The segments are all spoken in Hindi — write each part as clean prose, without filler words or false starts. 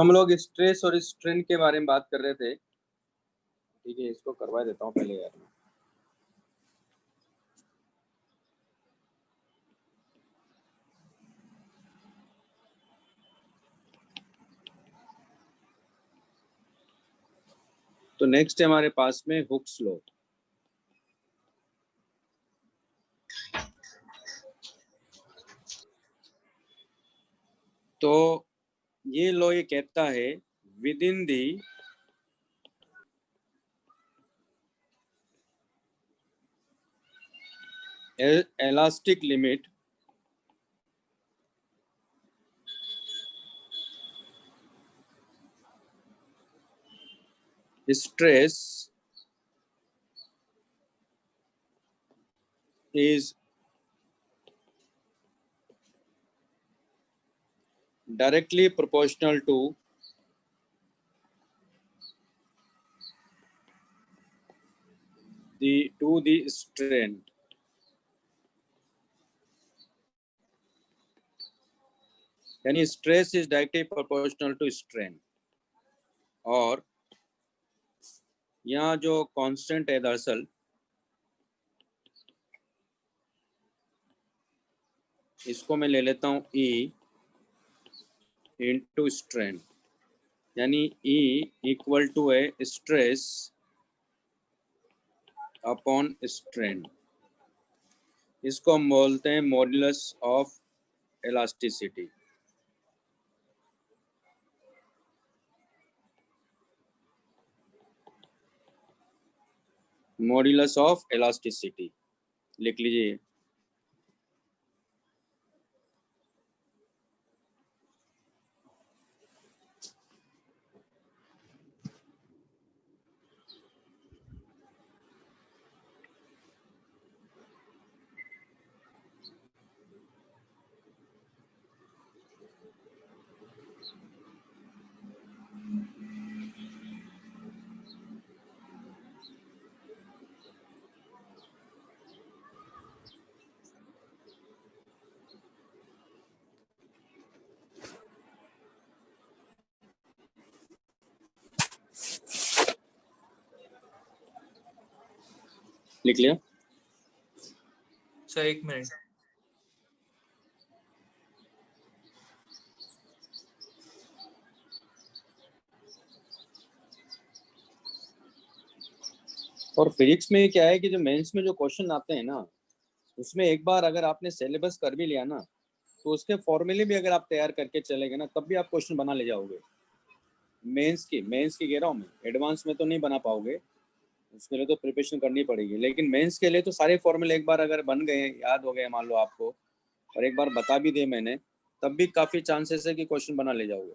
तो हम लोग स्ट्रेस और स्ट्रेन के बारे में बात कर रहे थे। ठीक है, इसको करवा देता हूँ पहले यार। तो नेक्स्ट है हमारे पास में हुक्स लॉ। तो ये लॉ ये कहता है with in the elastic limit stress is directly proportional to the strain। यानी stress is directly proportional to strain. और यहाँ जो कांस्टेंट है दरअसल इसको मैं ले लेता हूँ E इंटू स्ट्रेन, यानी E इक्वल टू है स्ट्रेस अपॉन स्ट्रेन। इसको हम बोलते हैं modulus of elasticity. Modulus of elasticity लिख लीजिए। लिख लिया सर? 1 मिनट। और फिजिक्स में क्या है कि जो मेंस में जो क्वेश्चन आते हैं ना, उसमें एक बार अगर आपने सिलेबस कर भी लिया ना, तो उसके फॉर्मूले भी अगर आप तैयार करके चलेंगे ना, तब भी आप क्वेश्चन बना ले जाओगे। मेंस की कह रहा हूँ मैं, एडवांस में तो नहीं बना पाओगे, उसके लिए तो प्रिपरेशन करनी पड़ेगी। लेकिन मेंस के लिए तो सारे फॉर्मूले एक बार अगर बन गए, याद हो गए मान लो आपको, और एक बार बता भी दिए मैंने, तब भी काफ़ी चांसेस है कि क्वेश्चन बना ले जाओगे।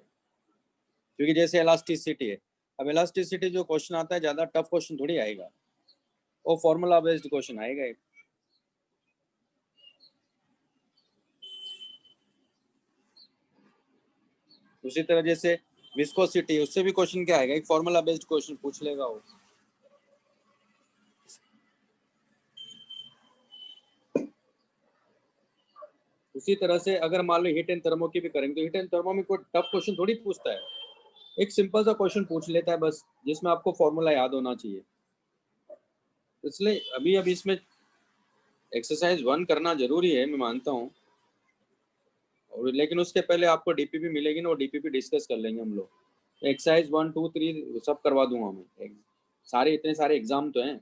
क्योंकि जैसे इलास्टिसिटी है, अब इलास्टिसिटी जो क्वेश्चन आता है ज़्यादा टफ क्वेश्चन थोड़ी आएगा, वो फॉर्मूला बेस्ड क्वेश्चन आएगा। उसी तरह जैसे विस्कोसिटी, उससे भी क्वेश्चन क्या आएगा, एक फॉर्मूला बेस्ड क्वेश्चन पूछ लेगा वो। उसी तरह से अगर मान लो हीट एंड थर्मो की भी करेंगे, तो हीट एंड थर्मो में कोई टफ क्वेश्चन थोड़ी पूछता है, एक सिंपल सा क्वेश्चन पूछ लेता है बस, जिसमें आपको फॉर्मूला याद होना चाहिए। इसलिए अभी इसमें एक्सरसाइज 1 करना जरूरी है, मैं मानता हूँ। और लेकिन उसके पहले आपको डीपीपी मिलेगी ना, वो डीपीपी डिस्कस कर लेंगे हम लोग। एक्सरसाइज 1, 2, 3 सब करवा दूंगा मैं, सारे इतने सारे एग्जाम तो हैं,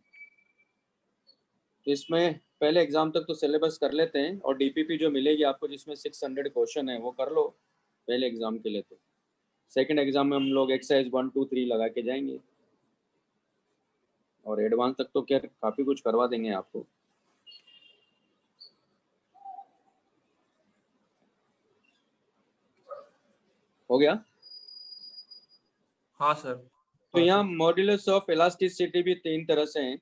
तो इसमें पहले एग्जाम तक तो सिलेबस कर लेते हैं, और डीपीपी जो मिलेगी आपको जिसमें 600 क्वेश्चन है वो कर लो पहले एग्जाम के लिए। तो सेकंड एग्जाम में हम लोग एक्सरसाइज 1, 2, 3 लगा के जाएंगे, और एडवांस तक तो क्या काफ़ी कुछ करवा देंगे आपको। हो गया? हाँ सर। तो यहाँ मॉड्यूलस ऑफ इलास्टिसिटी भी 3 तरह से हैं।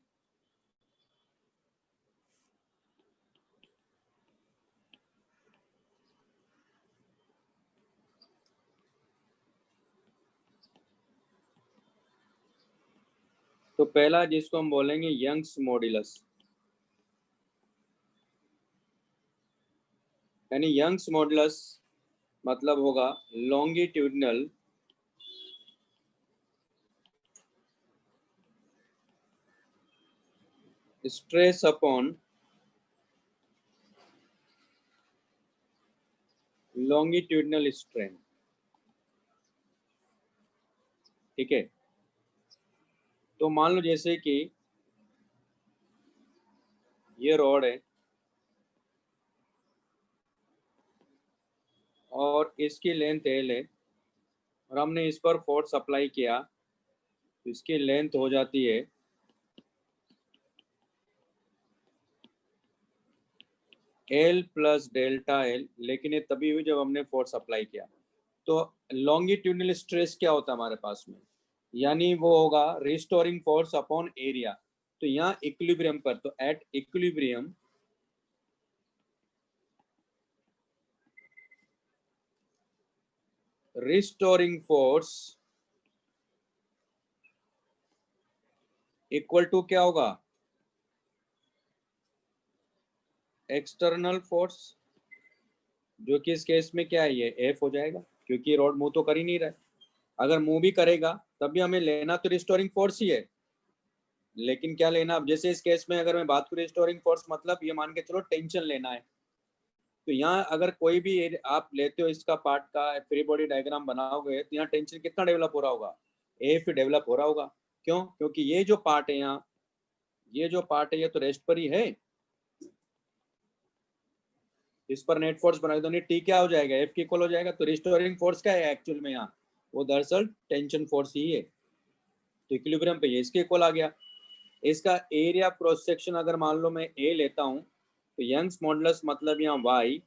तो पहला जिसको हम बोलेंगे यंग्स मॉड्यूलस, यानी यंग्स मॉड्यूलस मतलब होगा longitudinal stress upon longitudinal strain. ठीक है, तो मान लो जैसे कि ये रॉड है और इसकी लेंथ एल है और हमने इस पर फोर्स अप्लाई किया तो इसकी लेंथ हो जाती है एल प्लस डेल्टा एल, लेकिन ये तभी हुई जब हमने फोर्स अप्लाई किया। तो लॉन्गिट्यूडनल स्ट्रेस क्या होता है हमारे पास में, यानी वो होगा रिस्टोरिंग फोर्स अपॉन एरिया। तो यहाँ इक्विलिब्रियम पर, तो at equilibrium restoring force equal to क्या होगा, एक्सटर्नल फोर्स, जो कि इस केस में क्या है, ये एफ हो जाएगा, क्योंकि रॉड मूव तो कर ही नहीं रहा है। अगर मूव भी करेगा तब भी हमें लेना तो रिस्टोरिंग फोर्स ही है, लेकिन क्या लेना, अब जैसे इस केस में अगर मैं बात करूँ रिस्टोरिंग फोर्स मतलब ये मान के चलो टेंशन लेना है। तो यहाँ अगर कोई भी आप लेते हो इसका पार्ट का फ्री बॉडी डायग्राम बनाओगे तो यहाँ टेंशन कितना डेवलप हो रहा होगा, एफ डेवलप हो रहा होगा। क्यों, क्योंकि ये जो पार्ट है यहाँ, ये जो पार्ट है ये तो रेस्ट पर ही है, इस पर नेट फोर्स बना दो, नहीं टी क्या हो जाएगा, एफ की इक्वल हो जाएगा। तो रिस्टोरिंग फोर्स क्या है एक्चुअल में यहाँ, वो दरअसल टेंशन फोर्स ही है। तो इक्विलिब्रियम पे ये इसके इक्वल आ गया। इसका एरिया क्रॉस सेक्शन अगर मान लो मैं ए लेता हूँ तो यंग्स मॉडुलस मतलब यहाँ वाई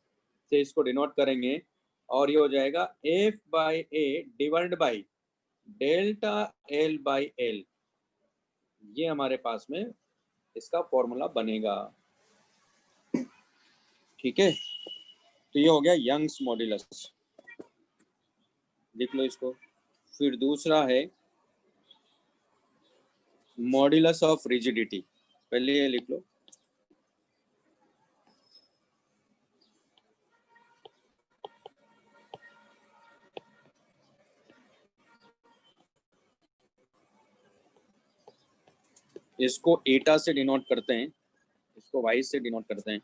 से इसको डिनोट करेंगे और ये हो जाएगा F by A divide by delta L by L. ये हमारे पास में इसका फॉर्मूला बनेगा। ठीक है, तो ये हो गया यंग्स मॉडुलस, लिख लो इसको। फिर दूसरा है मॉडुलस ऑफ रिजिडिटी, पहले ये लिख लो। इसको एटा से डिनोट करते हैं, इसको वाई से डिनोट करते हैं।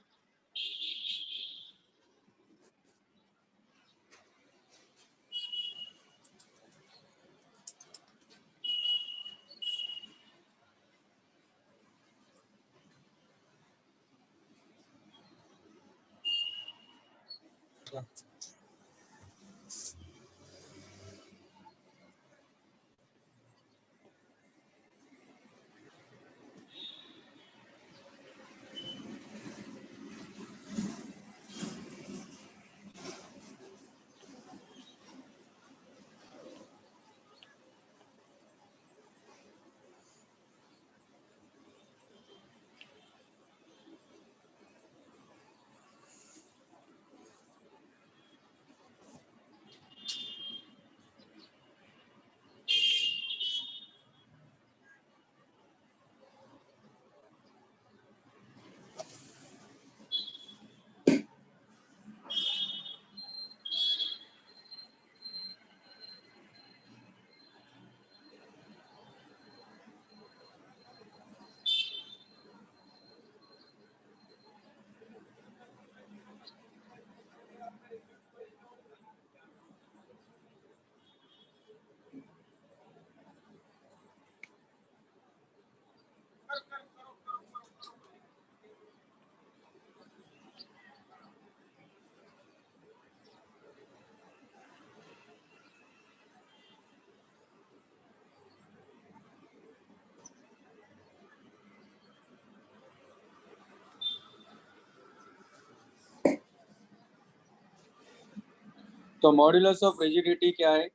तो मॉडुलस ऑफ रिजिडिटी क्या है,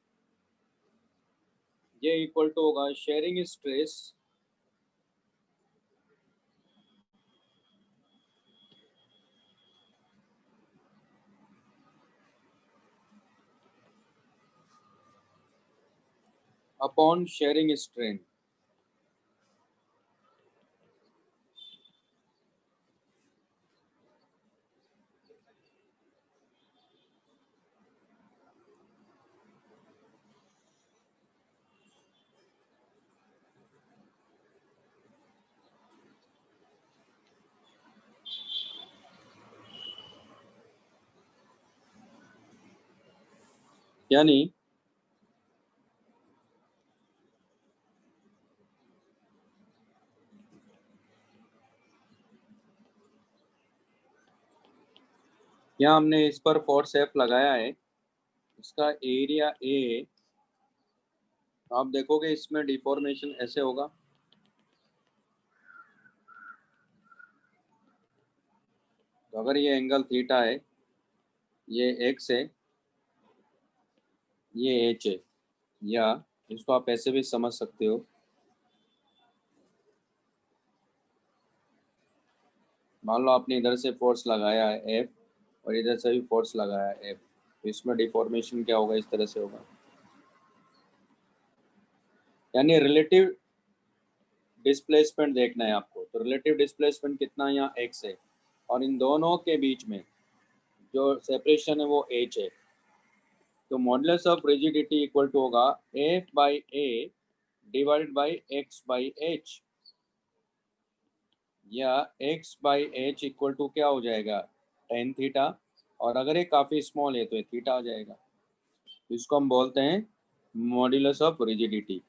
ये इक्वल टू होगा sharing stress upon sharing strain. यानी यहाँ हमने इस पर फोर्स एफ लगाया है, इसका एरिया ए, आप देखोगे इसमें डिफॉर्मेशन ऐसे होगा, तो अगर ये एंगल थीटा है, ये एक्स है, ये एच है, या इसको आप ऐसे भी समझ सकते हो, मान लो आपने इधर से फोर्स लगाया है एफ और इधर से भी फोर्स लगाया है एफ, तो इसमें डिफॉर्मेशन क्या होगा, इस तरह से होगा। यानी रिलेटिव डिस्प्लेसमेंट देखना है आपको, तो रिलेटिव डिस्प्लेसमेंट कितना है, यहाँ एक्स है, और इन दोनों के बीच में जो सेपरेशन है वो एच है, तो modulus of rigidity equal to होगा F by A divided by x by H, या x by H equal to क्या हो जाएगा, टेन थीटा, और अगर ये काफ़ी स्मॉल है तो ये थीटा आ जाएगा। इसको हम बोलते हैं मॉड्यूलस ऑफ रिजिडिटी।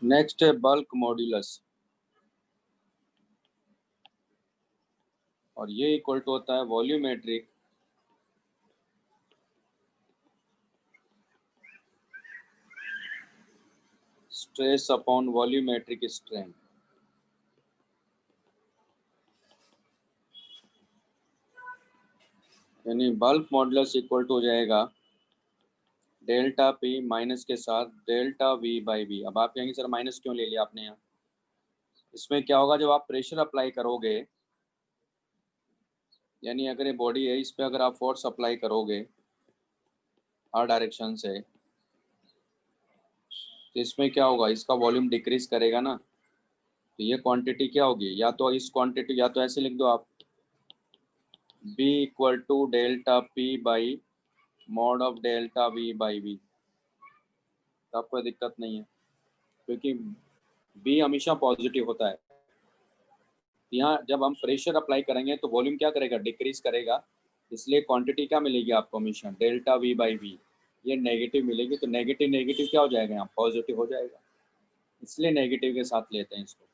नेक्स्ट है बल्क मॉड्यूलस, और ये इक्वल टू होता है volumetric stress upon volumetric strain. यानी बल्क मॉडुलस इक्वल टू हो जाएगा डेल्टा पी माइनस के साथ डेल्टा वी बाई वी। अब आप कहेंगे सर माइनस क्यों ले लिया आपने यहाँ, इसमें क्या होगा जब आप प्रेशर अप्लाई करोगे, यानी अगर ये बॉडी है इस पर अगर आप फोर्स अप्लाई करोगे हर डायरेक्शन से, तो इसमें क्या होगा, इसका वॉल्यूम डिक्रीज करेगा ना, तो ये क्वांटिटी क्या होगी, या तो इस क्वांटिटी, या तो ऐसे लिख दो आप B equal to delta P by mod of delta V by V, तो आपको दिक्कत नहीं है क्योंकि B हमेशा पॉजिटिव होता है। यहाँ जब हम प्रेशर अप्लाई करेंगे तो वॉल्यूम क्या करेगा, डिक्रीज करेगा, इसलिए क्वांटिटी क्या मिलेगी आपको हमेशा, डेल्टा वी बाई वी, ये नेगेटिव मिलेगी, तो नेगेटिव नेगेटिव क्या हो जाएगा, यहाँ पॉजिटिव हो जाएगा, इसलिए नेगेटिव के साथ लेते हैं इसको।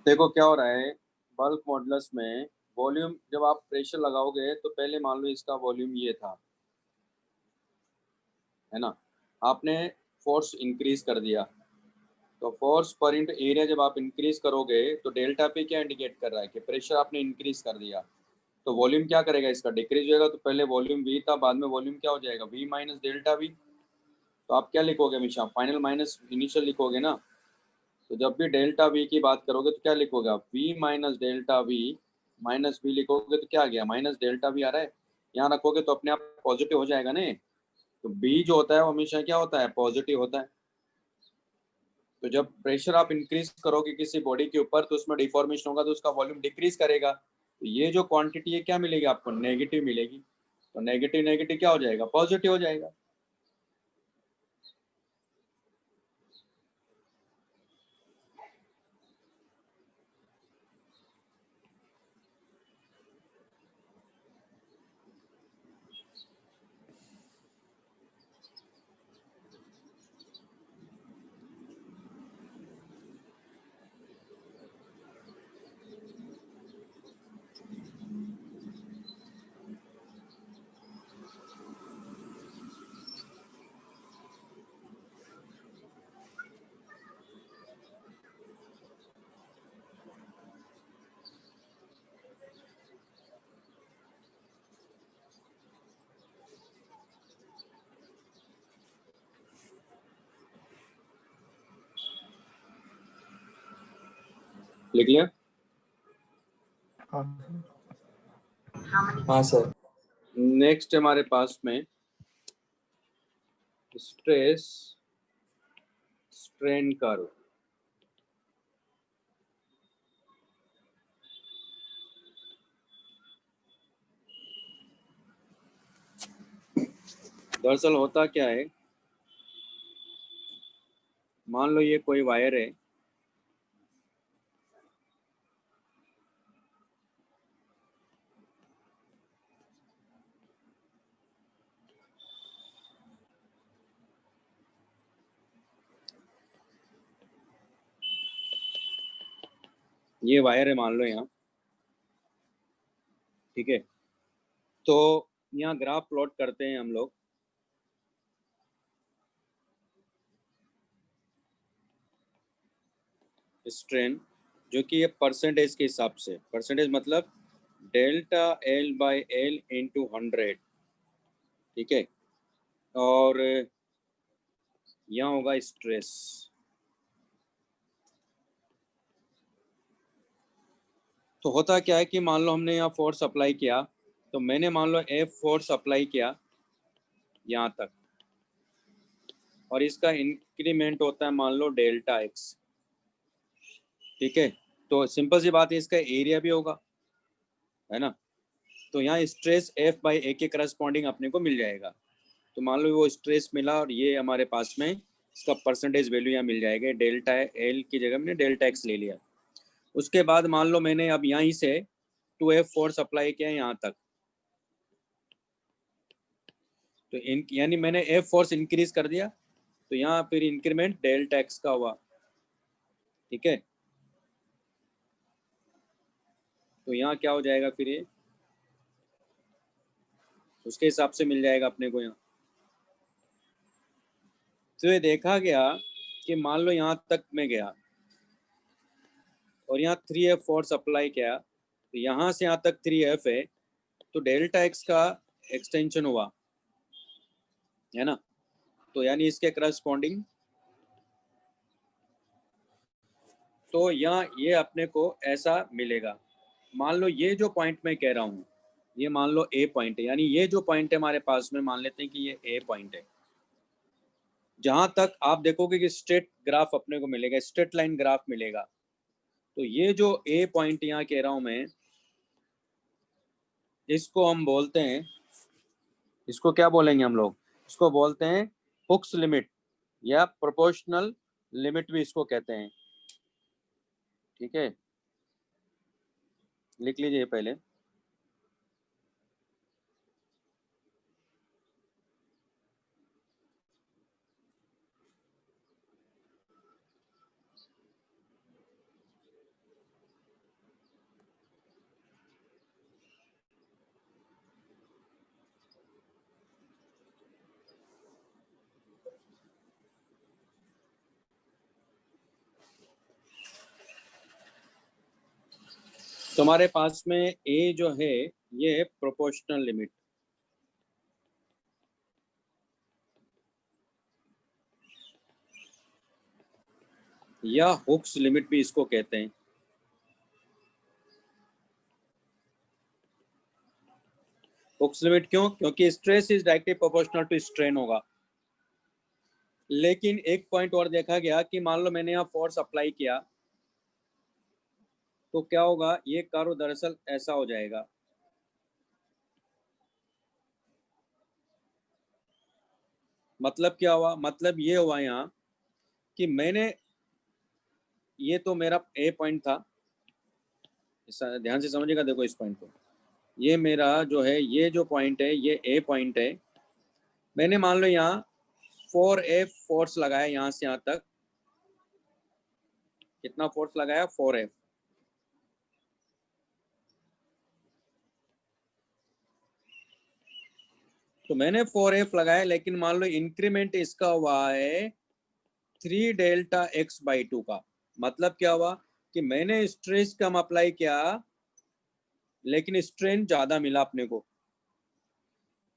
देखो क्या हो रहा है बल्क मॉडुलस में, वॉल्यूम जब आप प्रेशर लगाओगे तो पहले मान लो इसका वॉल्यूम ये था, है ना, आपने फोर्स इंक्रीज कर दिया, तो फोर्स पर इंटू एरिया जब आप इंक्रीज करोगे तो डेल्टा पे क्या इंडिकेट कर रहा है कि प्रेशर आपने इंक्रीज कर दिया, तो वॉल्यूम क्या करेगा, इसका डिक्रीज होगा, तो पहले वॉल्यूम वी था, बाद में वॉल्यूम क्या हो जाएगा, वी माइनस डेल्टा वी, तो आप क्या लिखोगे हमेशा, फाइनल माइनस इनिशियल लिखोगे ना, तो जब भी डेल्टा वी की बात करोगे तो क्या लिखोगे आप, V minus delta V minus V लिखोगे तो क्या आ गया, माइनस डेल्टा वी आ रहा है। यहाँ रखोगे तो अपने आप पॉजिटिव हो जाएगा ना। तो बी जो होता है वो हमेशा क्या होता है, पॉजिटिव होता है। तो जब प्रेशर आप इंक्रीज करोगे किसी बॉडी के ऊपर तो उसमें डिफॉर्मेशन होगा तो उसका वॉल्यूम डिक्रीज करेगा। तो ये जो क्वांटिटी है क्या मिलेगी आपको, नेगेटिव मिलेगी। तो नेगेटिव नेगेटिव क्या हो जाएगा, पॉजिटिव हो जाएगा। लिख लिया। हाँ हाँ सर। नेक्स्ट हमारे पास में स्ट्रेस स्ट्रेन कर्व। दरअसल होता क्या है, मान लो ये कोई वायर है, ये वायर है मान लो यहाँ, ठीक है। तो यहाँ ग्राफ प्लॉट करते हैं हम लोग। स्ट्रेन जो कि ये परसेंटेज के हिसाब से, परसेंटेज मतलब delta L by L into 100, ठीक है। और यहाँ होगा स्ट्रेस। तो होता क्या है कि मान लो हमने यहाँ फोर्स अप्लाई किया, तो मैंने मान लो एफ फोर्स अप्लाई किया यहाँ तक, और इसका इंक्रीमेंट होता है मान लो डेल्टा एक्स, ठीक है। तो सिंपल सी बात है, इसका एरिया भी होगा, है ना। तो यहाँ स्ट्रेस एफ बाई ए के करस्पॉन्डिंग अपने को मिल जाएगा। तो मान लो वो स्ट्रेस मिला और ये हमारे पास में इसका परसेंटेज वैल्यू यहाँ मिल जाएगा, डेल्टा एल की जगह मैंने डेल्टा एक्स ले लिया। उसके बाद मान लो मैंने अब यहीं से 2F फोर्स अप्लाई किया यहाँ तक, तो यानी मैंने एफ फोर्स इंक्रीज कर दिया, तो यहाँ फिर इंक्रीमेंट डेल्टा एक्स का हुआ, ठीक है। तो यहाँ क्या हो जाएगा फिर ये, उसके हिसाब से मिल जाएगा अपने को यहाँ। तो ये देखा गया कि मान लो यहाँ तक मैं गया और यहाँ 3F फोर्स अप्लाई किया, तो यहाँ से यहाँ तक 3F है, तो डेल्टा एक्स का एक्सटेंशन हुआ, है ना। तो यानी इसके करस्पॉन्डिंग, तो यहाँ ये अपने को ऐसा मिलेगा। मान लो ये जो पॉइंट मैं कह रहा हूँ, ये मान लो ए पॉइंट है, यानी ये जो पॉइंट है हमारे पास में, मान लेते हैं कि ये ए पॉइंट है। जहां तक आप देखोगे कि स्ट्रेट ग्राफ अपने को मिलेगा, स्ट्रेट लाइन ग्राफ मिलेगा। तो ये जो ए पॉइंट यहाँ कह रहा हूं मैं, इसको हम बोलते हैं, इसको क्या बोलेंगे हम लोग, इसको बोलते हैं हुक्स लिमिट या प्रोपोर्शनल लिमिट भी इसको कहते हैं, ठीक है। लिख लीजिए पहले। तुम्हारे पास में ए जो है ये है प्रोपोर्शनल लिमिट, या हुक्स लिमिट भी इसको कहते हैं। हुक्स लिमिट क्यों? क्योंकि stress is directly proportional to strain होगा। लेकिन एक पॉइंट और देखा गया कि मान लो मैंने यहाँ फोर्स अप्लाई किया तो क्या होगा, ये कर्व दरअसल ऐसा हो जाएगा। मतलब क्या हुआ? मतलब ये हुआ यहाँ कि मैंने, ये तो मेरा ए पॉइंट था, ध्यान से समझिएगा, देखो इस पॉइंट को, ये मेरा जो है, ये जो पॉइंट है ये ए पॉइंट है। मैंने मान लो यहाँ 4F फोर्स लगाया यहाँ से यहाँ तक। कितना फोर्स लगाया? 4F। तो मैंने 4F लगाया, लेकिन मान लो इंक्रीमेंट इसका हुआ है 3 डेल्टा एक्स बाई 2 का। मतलब क्या हुआ कि मैंने स्ट्रेस कम अप्लाई किया लेकिन स्ट्रेन ज्यादा मिला अपने को।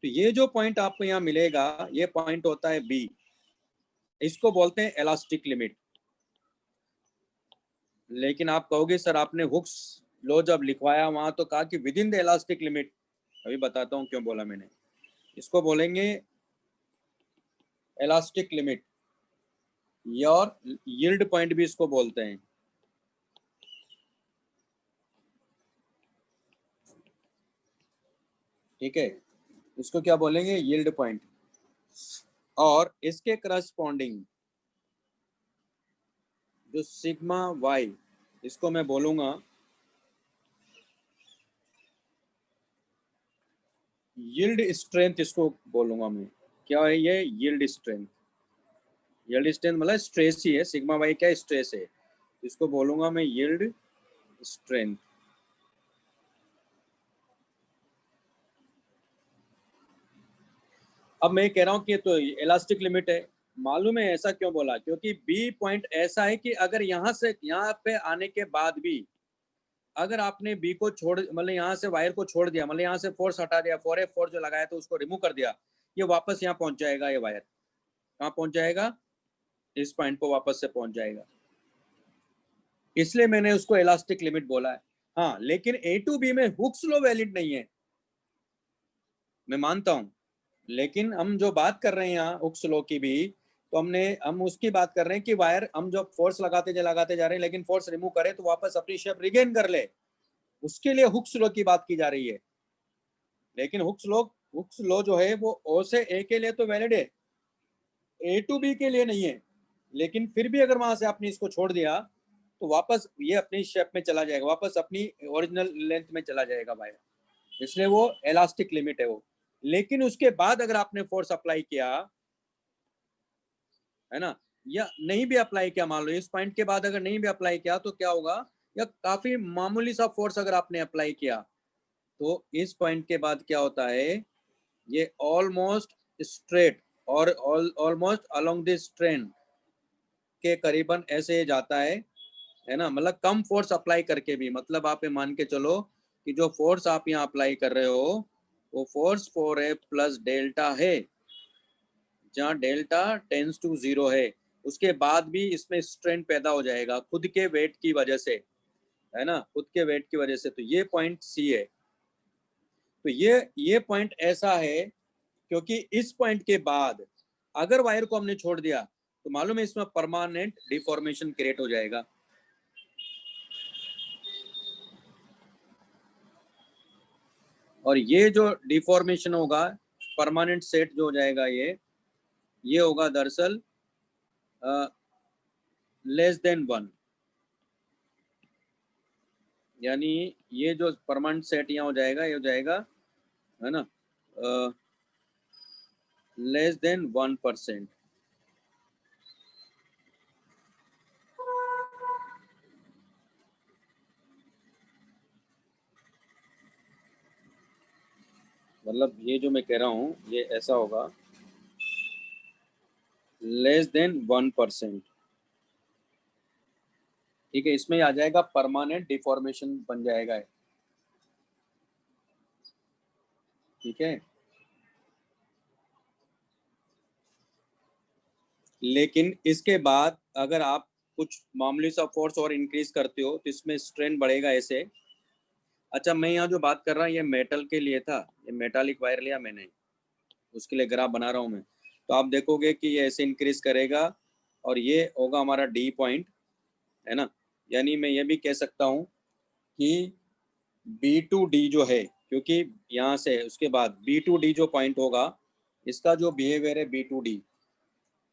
तो ये जो पॉइंट आपको यहाँ मिलेगा, ये पॉइंट होता है बी, इसको बोलते हैं इलास्टिक लिमिट। लेकिन आप कहोगे सर आपने हुक्स लॉ जब लिखवाया वहां तो कहा कि within the elastic limit. अभी बताता हूँ क्यों बोला मैंने। इसको बोलेंगे इलास्टिक लिमिट, और यील्ड पॉइंट भी इसको बोलते हैं। ठीक है, इसको क्या बोलेंगे? Yield point. और इसके करस्पॉन्डिंग जो सिग्मा वाई, इसको मैं बोलूंगा यील्ड स्ट्रेंथ, इसको बोलूंगा मैं। क्या है ये? Yield strength. यील्ड स्ट्रेंथ मतलब स्ट्रेस ही है, सिग्मा वाई क्या स्ट्रेस है, इसको बोलूंगा मैं यील्ड स्ट्रेंथ। अब मैं कह रहा हूँ कि तो इलास्टिक लिमिट है। मालूम है ऐसा क्यों बोला? क्योंकि बी पॉइंट ऐसा है कि अगर यहाँ से यहाँ पे आने के बाद भी अगर आपने बी को छोड़, मतलब यहाँ से वायर को छोड़ दिया, मतलब यहाँ से फोर्स हटा दिया, 4F फोर्स जो लगाया तो उसको रिमूव कर दिया, ये वापस यहाँ पहुंच जाएगा। ये वायर कहाँ पहुंच जाएगा? इस पॉइंट को वापस से पहुंच जाएगा। इसलिए मैंने उसको इलास्टिक लिमिट बोला है। हाँ, लेकिन ए टू बी में हुक्स लॉ वैलिड नहीं है, मैं मानता हूं। लेकिन हम जो बात कर रहे हैं यहाँ हुक्स लॉ की भी, तो हम उसकी बात कर रहे हैं कि वायर हम जो फोर्स लगाते जा रहे हैं, लेकिन फोर्स रिमूव करें तो वापस अपनी शेप रिगेन कर ले, उसके लिए हुक्स लॉ की बात की जा रही है। लेकिन हुक्स लॉ जो है वो ओ से ए के लिए तो वैलिड है, ए टू बी के लिए नहीं है। लेकिन फिर भी अगर वहां से आपने इसको छोड़ दिया तो वापस ये अपनी शेप में चला जाएगा, वापस अपनी ओरिजिनल लेंथ में चला जाएगा वायर, इसलिए वो इलास्टिक लिमिट है वो। लेकिन उसके बाद अगर आपने फोर्स अप्लाई किया है ना, या नहीं भी अप्लाई किया, मान लो इस पॉइंट के बाद अगर नहीं भी अप्लाई किया तो क्या होगा, या काफी मामूली सा फोर्स अगर आपने अप्लाई किया तो इस पॉइंट के बाद क्या होता है, ये ऑलमोस्ट स्ट्रेट और ऑलमोस्ट अलोंग दिस ट्रेन के करीबन ऐसे जाता है ना। मतलब कम फोर्स अप्लाई करके भी, मतलब आप ये मान के चलो कि जो फोर्स आप यहाँ अप्लाई कर रहे हो वो फोर्स 4F प्लस डेल्टा है, जहाँ डेल्टा टेंस टू 0 है। उसके बाद भी इसमें स्ट्रेन पैदा हो जाएगा खुद के वेट की वजह से, है ना, खुद के वेट की वजह से। तो ये पॉइंट सी है। तो ये पॉइंट ऐसा है क्योंकि इस पॉइंट के बाद अगर वायर को हमने छोड़ दिया तो मालूम है इसमें परमानेंट डिफॉर्मेशन क्रिएट हो जाएगा। और ये जो डिफॉर्मेशन होगा, परमानेंट सेट जो हो जाएगा, ये होगा दरअसल लेस देन 1। यानी ये जो परमानेंट सेट यहाँ हो जाएगा, ये हो जाएगा, है ना, लेस देन 1%। मतलब ये जो मैं कह रहा हूँ ये ऐसा होगा, लेस देन 1%। ठीक है, इसमें आ जाएगा परमानेंट डिफॉर्मेशन बन जाएगा। ठीक है, लेकिन इसके बाद अगर आप कुछ मामूली सा फोर्स और इंक्रीज करते हो तो इसमें स्ट्रेन बढ़ेगा ऐसे। अच्छा, मैं यहाँ जो बात कर रहा हूँ ये मेटल के लिए था, ये मेटालिक वायर लिया मैंने, उसके लिए ग्राफ बना रहा हूँ मैं। तो आप देखोगे कि ये ऐसे इंक्रीज करेगा और ये होगा हमारा डी पॉइंट, है ना। यानी मैं ये भी कह सकता हूँ कि बी टू डी जो है, क्योंकि यहाँ से उसके बाद बी टू डी जो पॉइंट होगा, इसका जो बिहेवियर है बी टू डी,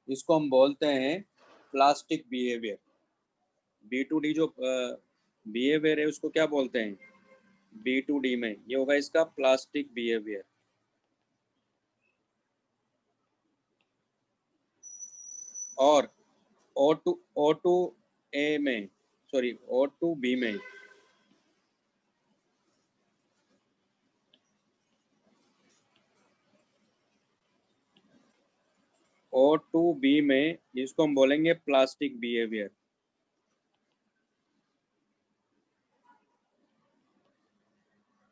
इसको हम बोलते हैं plastic behaviour. B to D जो बिहेवियर है उसको क्या बोलते हैं, बी टू डी में ये होगा इसका प्लास्टिक बिहेवियर। और ओ टू ए में, सॉरी ओ टू बी में, ओ टू बी में इसको हम बोलेंगे प्लास्टिक बिहेवियर।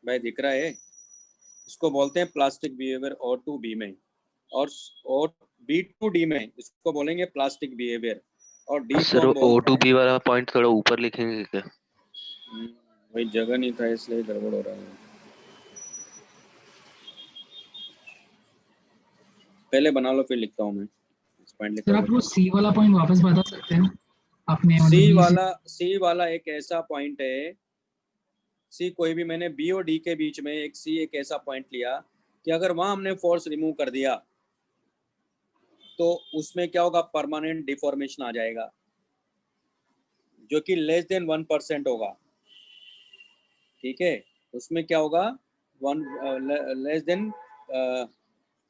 भाई दिख रहा है, इसको बोलते हैं plastic behaviour O to B में। और ओ बी टू डी में इसको बोलेंगे प्लास्टिक बिहेवियर। और डी को सर हम ओ बोलते टू हैं, बी वाला पॉइंट थोड़ा ऊपर लिखेंगे क्या? भाई जगह नहीं था इसलिए गड़बड़ हो रहा है। पहले बना लो फिर लिखता हूँ मैं, इस पॉइंट लिख सर कर आप वो देता हूँ। सी वाला पॉइंट वापस बता सकते हैं आपने, मतलब बी से। सी वाला एक ऐसा पॉइंट है, सी कोई भी, मैंने बी और डी के बीच में एक सी एक ऐसा पॉइंट लिया कि अगर वहां हमने फोर्स रिमूव कर दिया तो उसमें क्या होगा, परमानेंट डिफॉर्मेशन आ जाएगा जो कि लेस देन 1% होगा। ठीक है, उसमें क्या होगा, one less than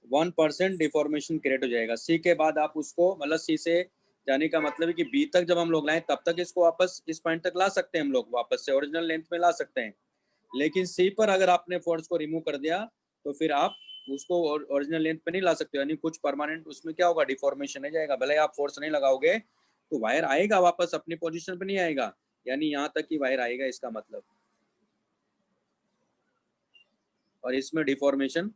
1% deformation create हो जाएगा। सी के बाद आप उसको, मतलब सी से जाने का मतलब है कि बी तक जब हम लोग लाएं तब तक इसको वापस इस पॉइंट तक ला सकते हैं, हम लोग वापस से ओरिजिनल लेंथ में ला सकते हैं। लेकिन सी पर अगर आपने फोर्स को रिमूव कर दिया तो फिर आप उसको ओरिजिनल लेंथ पे नहीं ला सकते, यानी कुछ परमानेंट उसमें क्या होगा, डिफॉर्मेशन हो जाएगा। भले आप फोर्स नहीं लगाओगे तो वायर आएगा वापस अपनी पोजीशन पे, नहीं आएगा, यानी यहाँ तक ही वायर आएगा इसका मतलब। और इसमें डिफॉर्मेशन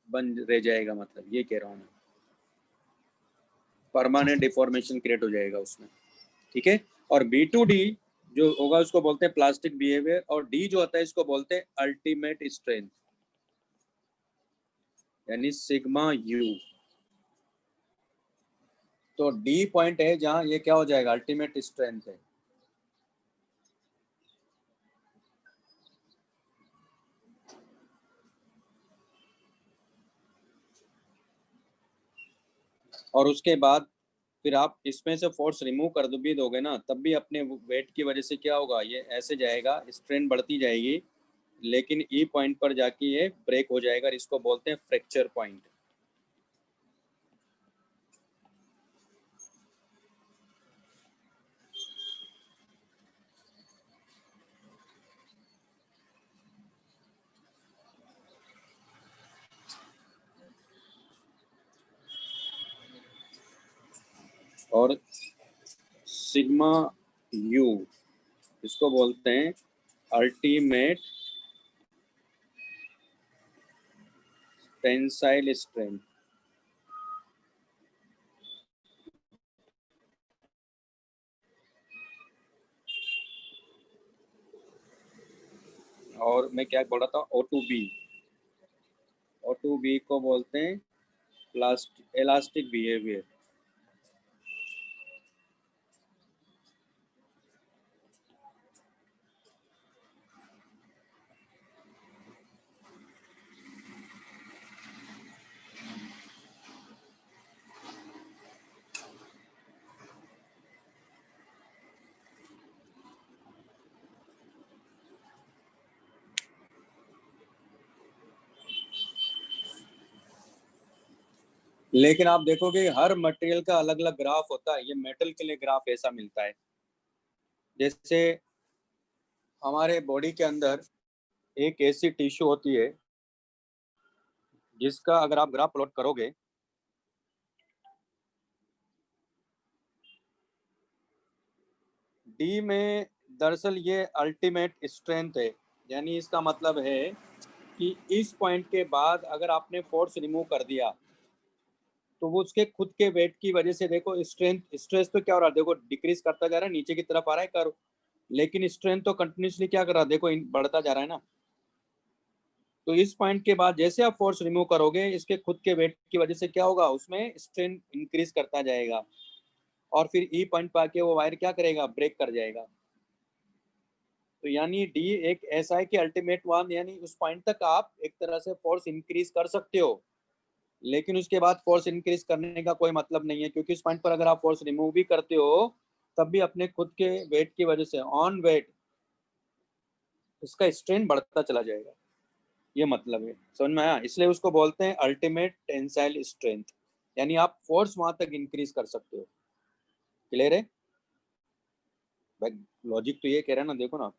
बन रह जाएगा, मतलब ये कह रहा हूँ मैं, परमानेंट डिफॉर्मेशन क्रिएट हो जाएगा उसमें। ठीक है, और बी टू डी जो होगा उसको बोलते हैं प्लास्टिक बिहेवियर, और डी जो होता है इसको बोलते हैं अल्टीमेट स्ट्रेंथ, यानी सिग्मा यू। तो डी पॉइंट है जहां ये क्या हो जाएगा, अल्टीमेट स्ट्रेंथ है। और उसके बाद फिर आप इसमें से फोर्स रिमूव कर दो भी दोगे ना, तब भी अपने वेट की वजह से क्या होगा, ये ऐसे जाएगा, स्ट्रेन बढ़ती जाएगी, लेकिन ई पॉइंट पर जाके ये ब्रेक हो जाएगा, और इसको बोलते हैं फ्रैक्चर पॉइंट। और सिग्मा यू इसको बोलते हैं अल्टीमेट टेंसाइल स्ट्रेंथ। और मैं क्या बोल रहा था, O to B, O to B को बोलते हैं प्लास्टिक इलास्टिक बिहेवियर। लेकिन आप देखोगे हर मटेरियल का अलग अलग ग्राफ होता है, ये मेटल के लिए ग्राफ ऐसा मिलता है। जैसे हमारे बॉडी के अंदर एक ऐसी टिश्यू होती है जिसका अगर आप ग्राफ प्लॉट करोगे, डी में दरअसल ये अल्टीमेट स्ट्रेंथ है, यानी इसका मतलब है कि इस पॉइंट के बाद अगर आपने फोर्स रिमूव कर दिया तो वो उसके खुद के वेट की वजह से देखो स्ट्रेस तो क्या हो रहा है, देखो डिक्रीज करता जा रहा है, नीचे की तरफ आ रहा है कर्व, लेकिन स्ट्रेंथ तो कंटिन्यूसली क्या कर रहा है, देखो बढ़ता जा रहा है ना। तो इस पॉइंट के बाद जैसे आप फोर्स रिमूव करोगे, इसके खुद के वेट की वजह से क्या होगा, उसमें स्ट्रेंथ इंक्रीज करता जाएगा, और फिर ई पॉइंट पे आके वो वायर क्या करेगा, ब्रेक कर जाएगा। तो यानी डी एक ऐसा है कि अल्टीमेट वन, यानी उस पॉइंट तक आप एक तरह से फोर्स इंक्रीज कर सकते हो, लेकिन उसके बाद फोर्स इंक्रीज करने का कोई मतलब नहीं है, क्योंकि इस पॉइंट पर अगर आप फोर्स रिमूव भी करते हो तब भी अपने खुद के वेट की वजह से ऑन वेट उसका स्ट्रेन बढ़ता चला जाएगा। ये मतलब है, समझ में आया? इसलिए उसको बोलते हैं अल्टीमेट टेंसाइल स्ट्रेंथ, यानी आप फोर्स वहां तक इंक्रीज कर सकते हो। क्लियर है भाई? लॉजिक तो ये कह रहा है ना, देखो ना।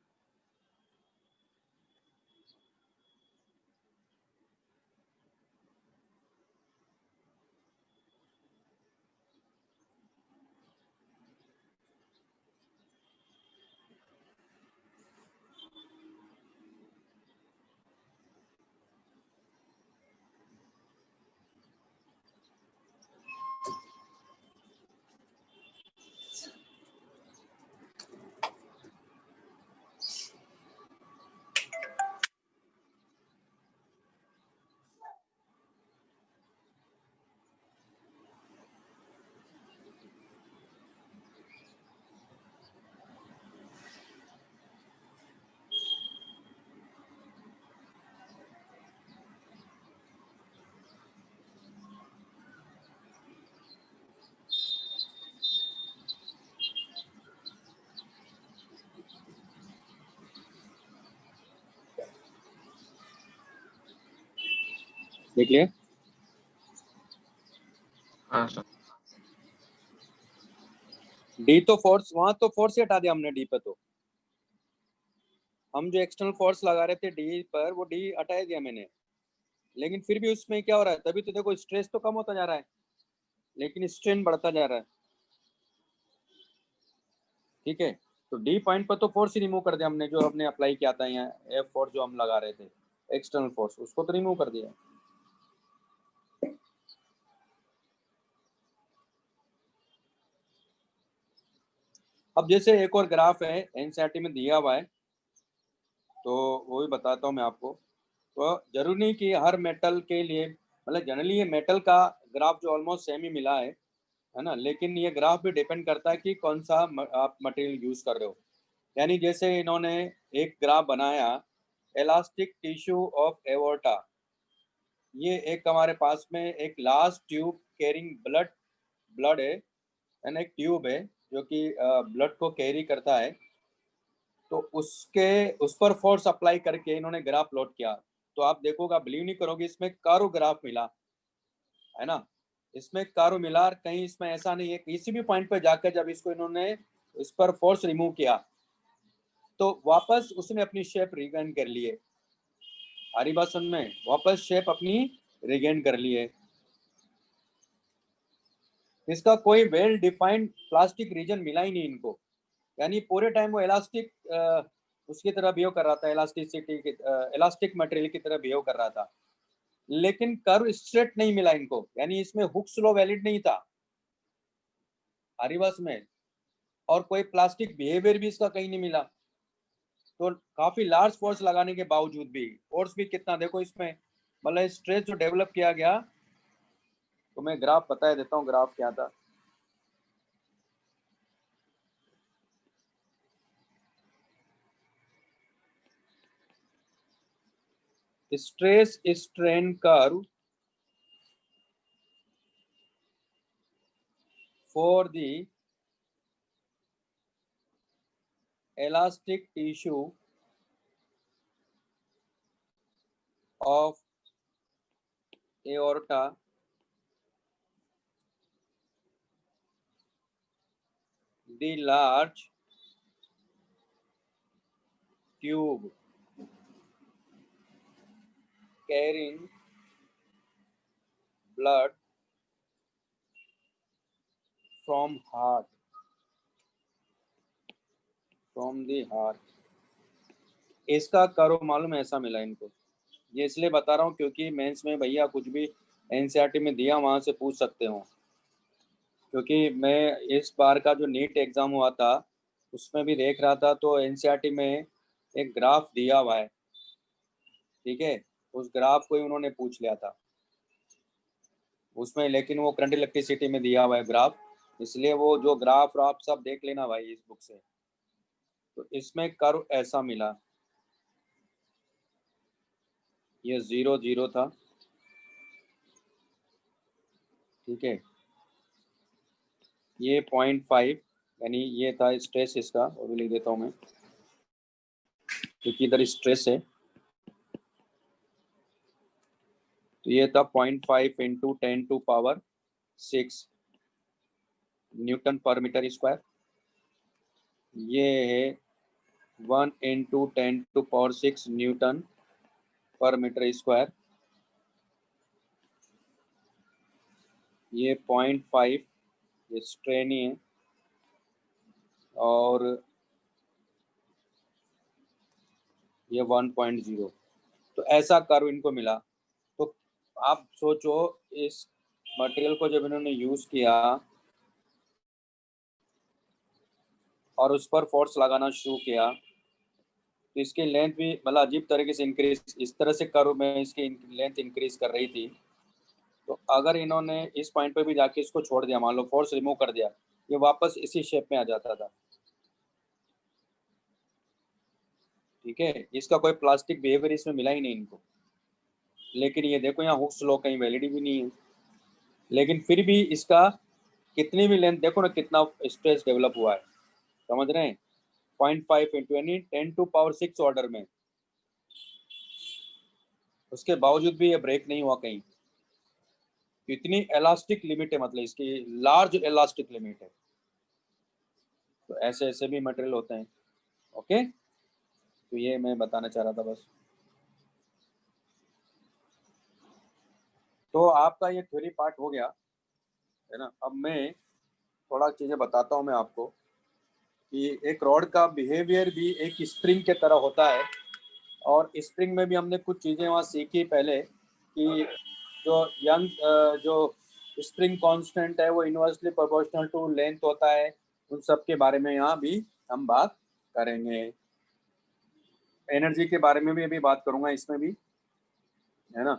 देख लिया? हाँ सर। डी तो फोर्स, वहां तो फोर्स ही हटा दिया हमने डी पे, तो हम जो एक्सटर्नल फोर्स लगा रहे थे डी पर वो डी हटा दिया मैंने, लेकिन फिर भी उसमें क्या हो रहा है, तभी तो देखो स्ट्रेस तो कम होता जा रहा है लेकिन स्ट्रेन बढ़ता जा रहा है। ठीक है, तो डी पॉइंट पर तो फोर्स ही रिमूव कर दिया हमने, जो हमने अप्लाई किया था यहाँ एफ फोर्स जो हम लगा रहे थे एक्सटर्नल फोर्स, उसको तो रिमूव कर दिया। अब जैसे एक और ग्राफ है एनसीईआरटी में दिया हुआ है, तो वो भी बताता हूँ मैं आपको। तो जरूरी नहीं कि हर मेटल के लिए, मतलब जनरली ये मेटल का ग्राफ जो ऑलमोस्ट सेम ही मिला है ना, लेकिन ये ग्राफ भी डिपेंड करता है कि कौन सा आप मटेरियल यूज कर रहे हो। यानी जैसे इन्होंने एक ग्राफ बनाया, इलास्टिक टिश्यू ऑफ एवोर्टा, ये एक हमारे पास में एक last tube carrying blood blood है, यानी एक ट्यूब है जो कि ब्लड को कैरी करता है। तो उसके उस पर फोर्स अप्लाई करके इन्होंने ग्राफ प्लॉट किया, तो आप देखोगे, बिलीव नहीं करोगे, इसमें कारो ग्राफ मिला है ना, इसमें कारो मिला, और कहीं इसमें ऐसा नहीं है, किसी भी पॉइंट पर जाकर जब इसको इन्होंने इस पर फोर्स रिमूव किया तो वापस उसने अपनी शेप रिगेन कर लिए। हरी बात समझ में? वापस शेप अपनी रिगेन कर लिए। इसका कोई वेल डिफाइंड प्लास्टिक रीजन मिला ही नहीं इनको, यानी पूरे टाइम वो इलास्टिक उसकी तरह बिहेव कर रहा था, इलास्टिसिटी की इलास्टिक मटेरियल की तरह बिहेव कर रहा था, लेकिन कर्व स्ट्रेट नहीं मिला इनको, यानी इसमें हुक्स लॉ वैलिड नहीं था हरी बात में, और कोई प्लास्टिक बिहेवियर भी इसका कहीं नहीं मिला। तो काफी लार्ज फोर्स लगाने के बावजूद भी, फोर्स भी कितना देखो इसमें, मतलब स्ट्रेस जो डेवलप किया गया, तो मैं ग्राफ बता देता हूँ, ग्राफ क्या था। Stress strain curve for the elastic tissue of aorta the large tube carrying blood from the heart, इसका करो मालूम है, ऐसा मिला इनको। ये इसलिए बता रहा हूँ क्योंकि मेंस में भैया कुछ भी एनसीईआरटी में दिया, वहाँ से पूछ सकते हो, क्योंकि मैं इस बार का जो नीट एग्ज़ाम हुआ था उसमें भी देख रहा था, तो एनसीईआरटी में एक ग्राफ दिया हुआ है, ठीक है, उस ग्राफ को ही उन्होंने पूछ लिया था उसमें, लेकिन वो करंट इलेक्ट्रिसिटी में दिया हुआ है ग्राफ, इसलिए वो जो ग्राफ आप सब देख लेना भाई इस बुक से। तो इसमें कर्व ऐसा मिला, ये 0 0 था, ठीक है, ये 0.5 यानी ये था स्ट्रेस इसका, वो भी लिख देता हूँ मैं क्योंकि इधर स्ट्रेस है। तो ये था 0.5 इंटू 10⁶ न्यूटन पर मीटर स्क्वायर। ये है 1 इंटू 10⁶ न्यूटन पर मीटर स्क्वायर। ये 0.5 ये स्ट्रेन ही है, और ये 1.0। तो ऐसा कर्व इनको मिला। तो आप सोचो, इस मटेरियल को जब इन्होंने यूज़ किया और उस पर फोर्स लगाना शुरू किया, तो इसकी लेंथ भी मतलब अजीब तरीके से इंक्रीज, इस तरह से कर्व में इसकी लेंथ इंक्रीज कर रही थी। तो अगर इन्होंने इस पॉइंट पे भी जाके इसको छोड़ दिया, मान लो फोर्स रिमूव कर दिया, ये वापस इसी शेप में आ जाता था, ठीक है। इसका कोई प्लास्टिक बिहेवियर इसमें मिला ही नहीं इनको। लेकिन ये देखो यहाँ हुक्स लॉ कहीं वैलिड भी नहीं है, लेकिन फिर भी इसका कितनी भी लेंथ देखो ना, कितना स्ट्रेस डेवलप हुआ है, समझ रहे हैं। 0.5 इंटू यानी 10⁶ ऑर्डर में, उसके बावजूद भी ये ब्रेक नहीं हुआ कहीं। इतनी इलास्टिक लिमिट है, मतलब इसकी लार्ज इलास्टिक लिमिट है। तो ऐसे ऐसे भी मटेरियल होते हैं, ओके। तो ये मैं बताना चाह रहा था बस। तो आपका ये थ्योरी पार्ट हो गया है ना। अब मैं थोड़ा चीज़ें बताता हूँ मैं आपको कि एक रॉड का बिहेवियर भी एक स्प्रिंग के तरह होता है, और स्प्रिंग में भी हमने कुछ चीज़ें वहाँ सीखी पहले कि जो स्प्रिंग कांस्टेंट है वो इनवर्सली प्रोपोर्शनल टू लेंथ होता है। उन सब के बारे में यहाँ भी हम बात करेंगे। एनर्जी के बारे में भी अभी बात करूँगा इसमें भी, है ना।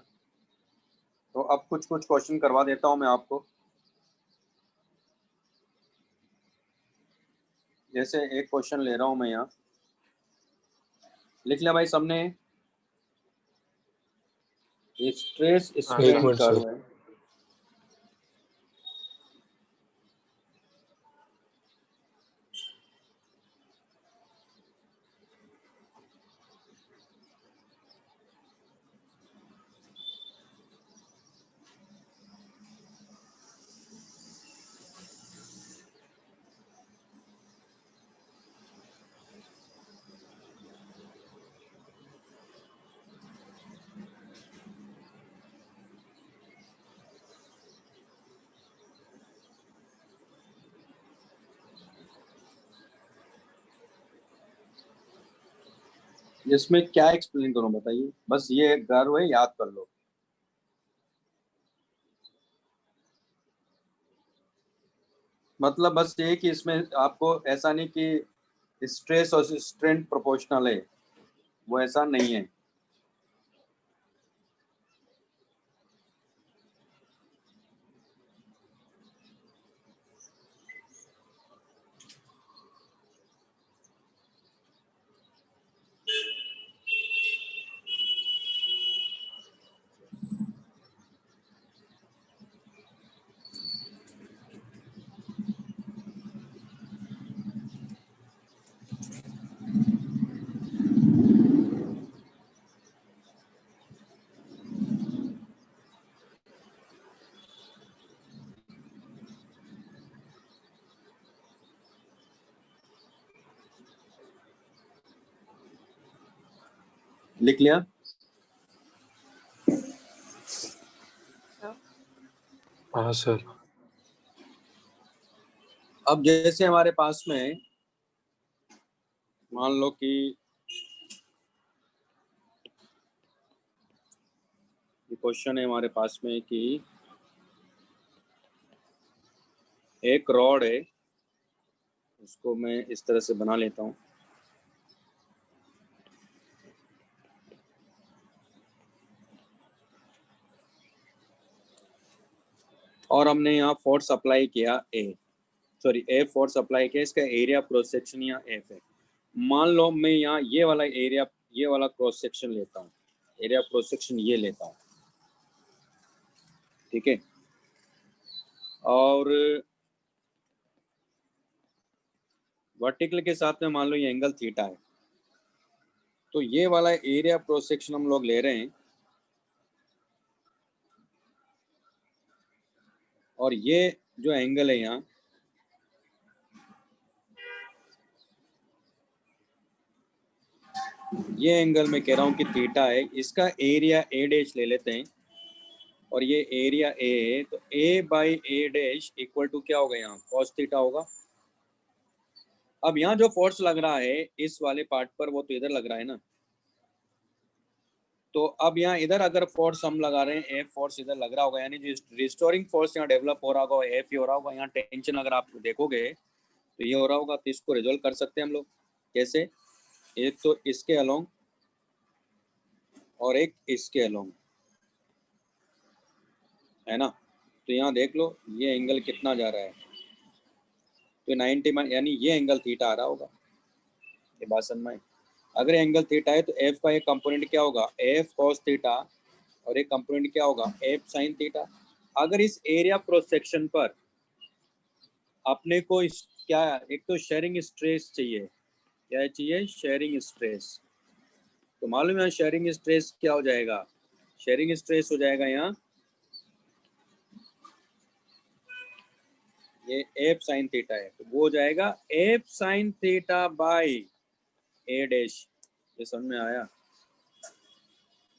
तो अब कुछ कुछ क्वेश्चन करवा देता हूँ मैं आपको। जैसे एक क्वेश्चन ले रहा हूँ मैं यहाँ, लिख लिया भाई सबने। स्ट्रेस स्ट्रेन कर्व है, इसमें क्या एक्सप्लेन करूँ बताइए, बस ये कर्व है, याद कर लो। मतलब बस ये कि इसमें आपको ऐसा नहीं कि स्ट्रेस और स्ट्रेन प्रोपोर्शनल है, वो ऐसा नहीं है। लिख लिया? हाँ सर। अब जैसे हमारे पास में मान लो कि क्वेश्चन है हमारे पास में कि एक रॉड है, उसको मैं इस तरह से बना लेता हूँ। और हमने यहाँ फोर्स अप्लाई किया ए फोर्स अप्लाई किया, इसका एरिया क्रॉस सेक्शन यहाँ एफ है। मान लो मैं यहाँ ये वाला एरिया, ये वाला क्रॉस सेक्शन लेता हूँ, एरिया क्रॉस सेक्शन ये लेता हूँ, ठीक है। और वर्टिकल के साथ में मान लो ये एंगल थीटा है, तो ये वाला एरिया क्रॉस सेक्शन हम लोग ले रहे हैं, और ये जो एंगल है यहाँ, ये एंगल मैं कह रहा हूँ कि थीटा है, इसका एरिया ए डैश ले लेते हैं, और ये एरिया ए है, तो A by A dash equal to क्या होगा यहाँ, कॉस थीटा होगा। अब यहाँ जो फोर्स लग रहा है इस वाले पार्ट पर, वो तो इधर लग रहा है ना, तो अब यहाँ इधर अगर फोर्स हम लगा रहे हैं, एफ फोर्स इधर लग रहा होगा, यानी जो रिस्टोरिंग फोर्स यहाँ डेवलप हो रहा होगा एफ ही हो रहा होगा। यहाँ टेंशन अगर आप देखोगे तो ये हो रहा होगा, तो इसको रिजोल्व कर सकते हैं हम लोग। कैसे? एक तो इसके अलोंग और एक इसके अलोंग, है ना। तो यहाँ देख लो ये एंगल कितना जा रहा है, तो 90, यानी ये एंगल थीटा आ रहा होगा। ये बात समझ में? अगर एंगल थीटा है तो एफ का एक कंपोनेंट क्या होगा, एफ कॉस थीटा, और एक कंपोनेंट क्या होगा, एफ साइन थीटा। अगर इस एरिया क्रॉस सेक्शन पर अपने को क्या, एक तो शेयरिंग स्ट्रेस चाहिए, क्या चाहिए, शेयरिंग स्ट्रेस। तो मालूम है शेयरिंग स्ट्रेस क्या हो जाएगा, शेयरिंग स्ट्रेस हो जाएगा यहाँ ये एफ साइन थीटा है, तो वो हो जाएगा F sine theta by A dash. ये समझ में आया?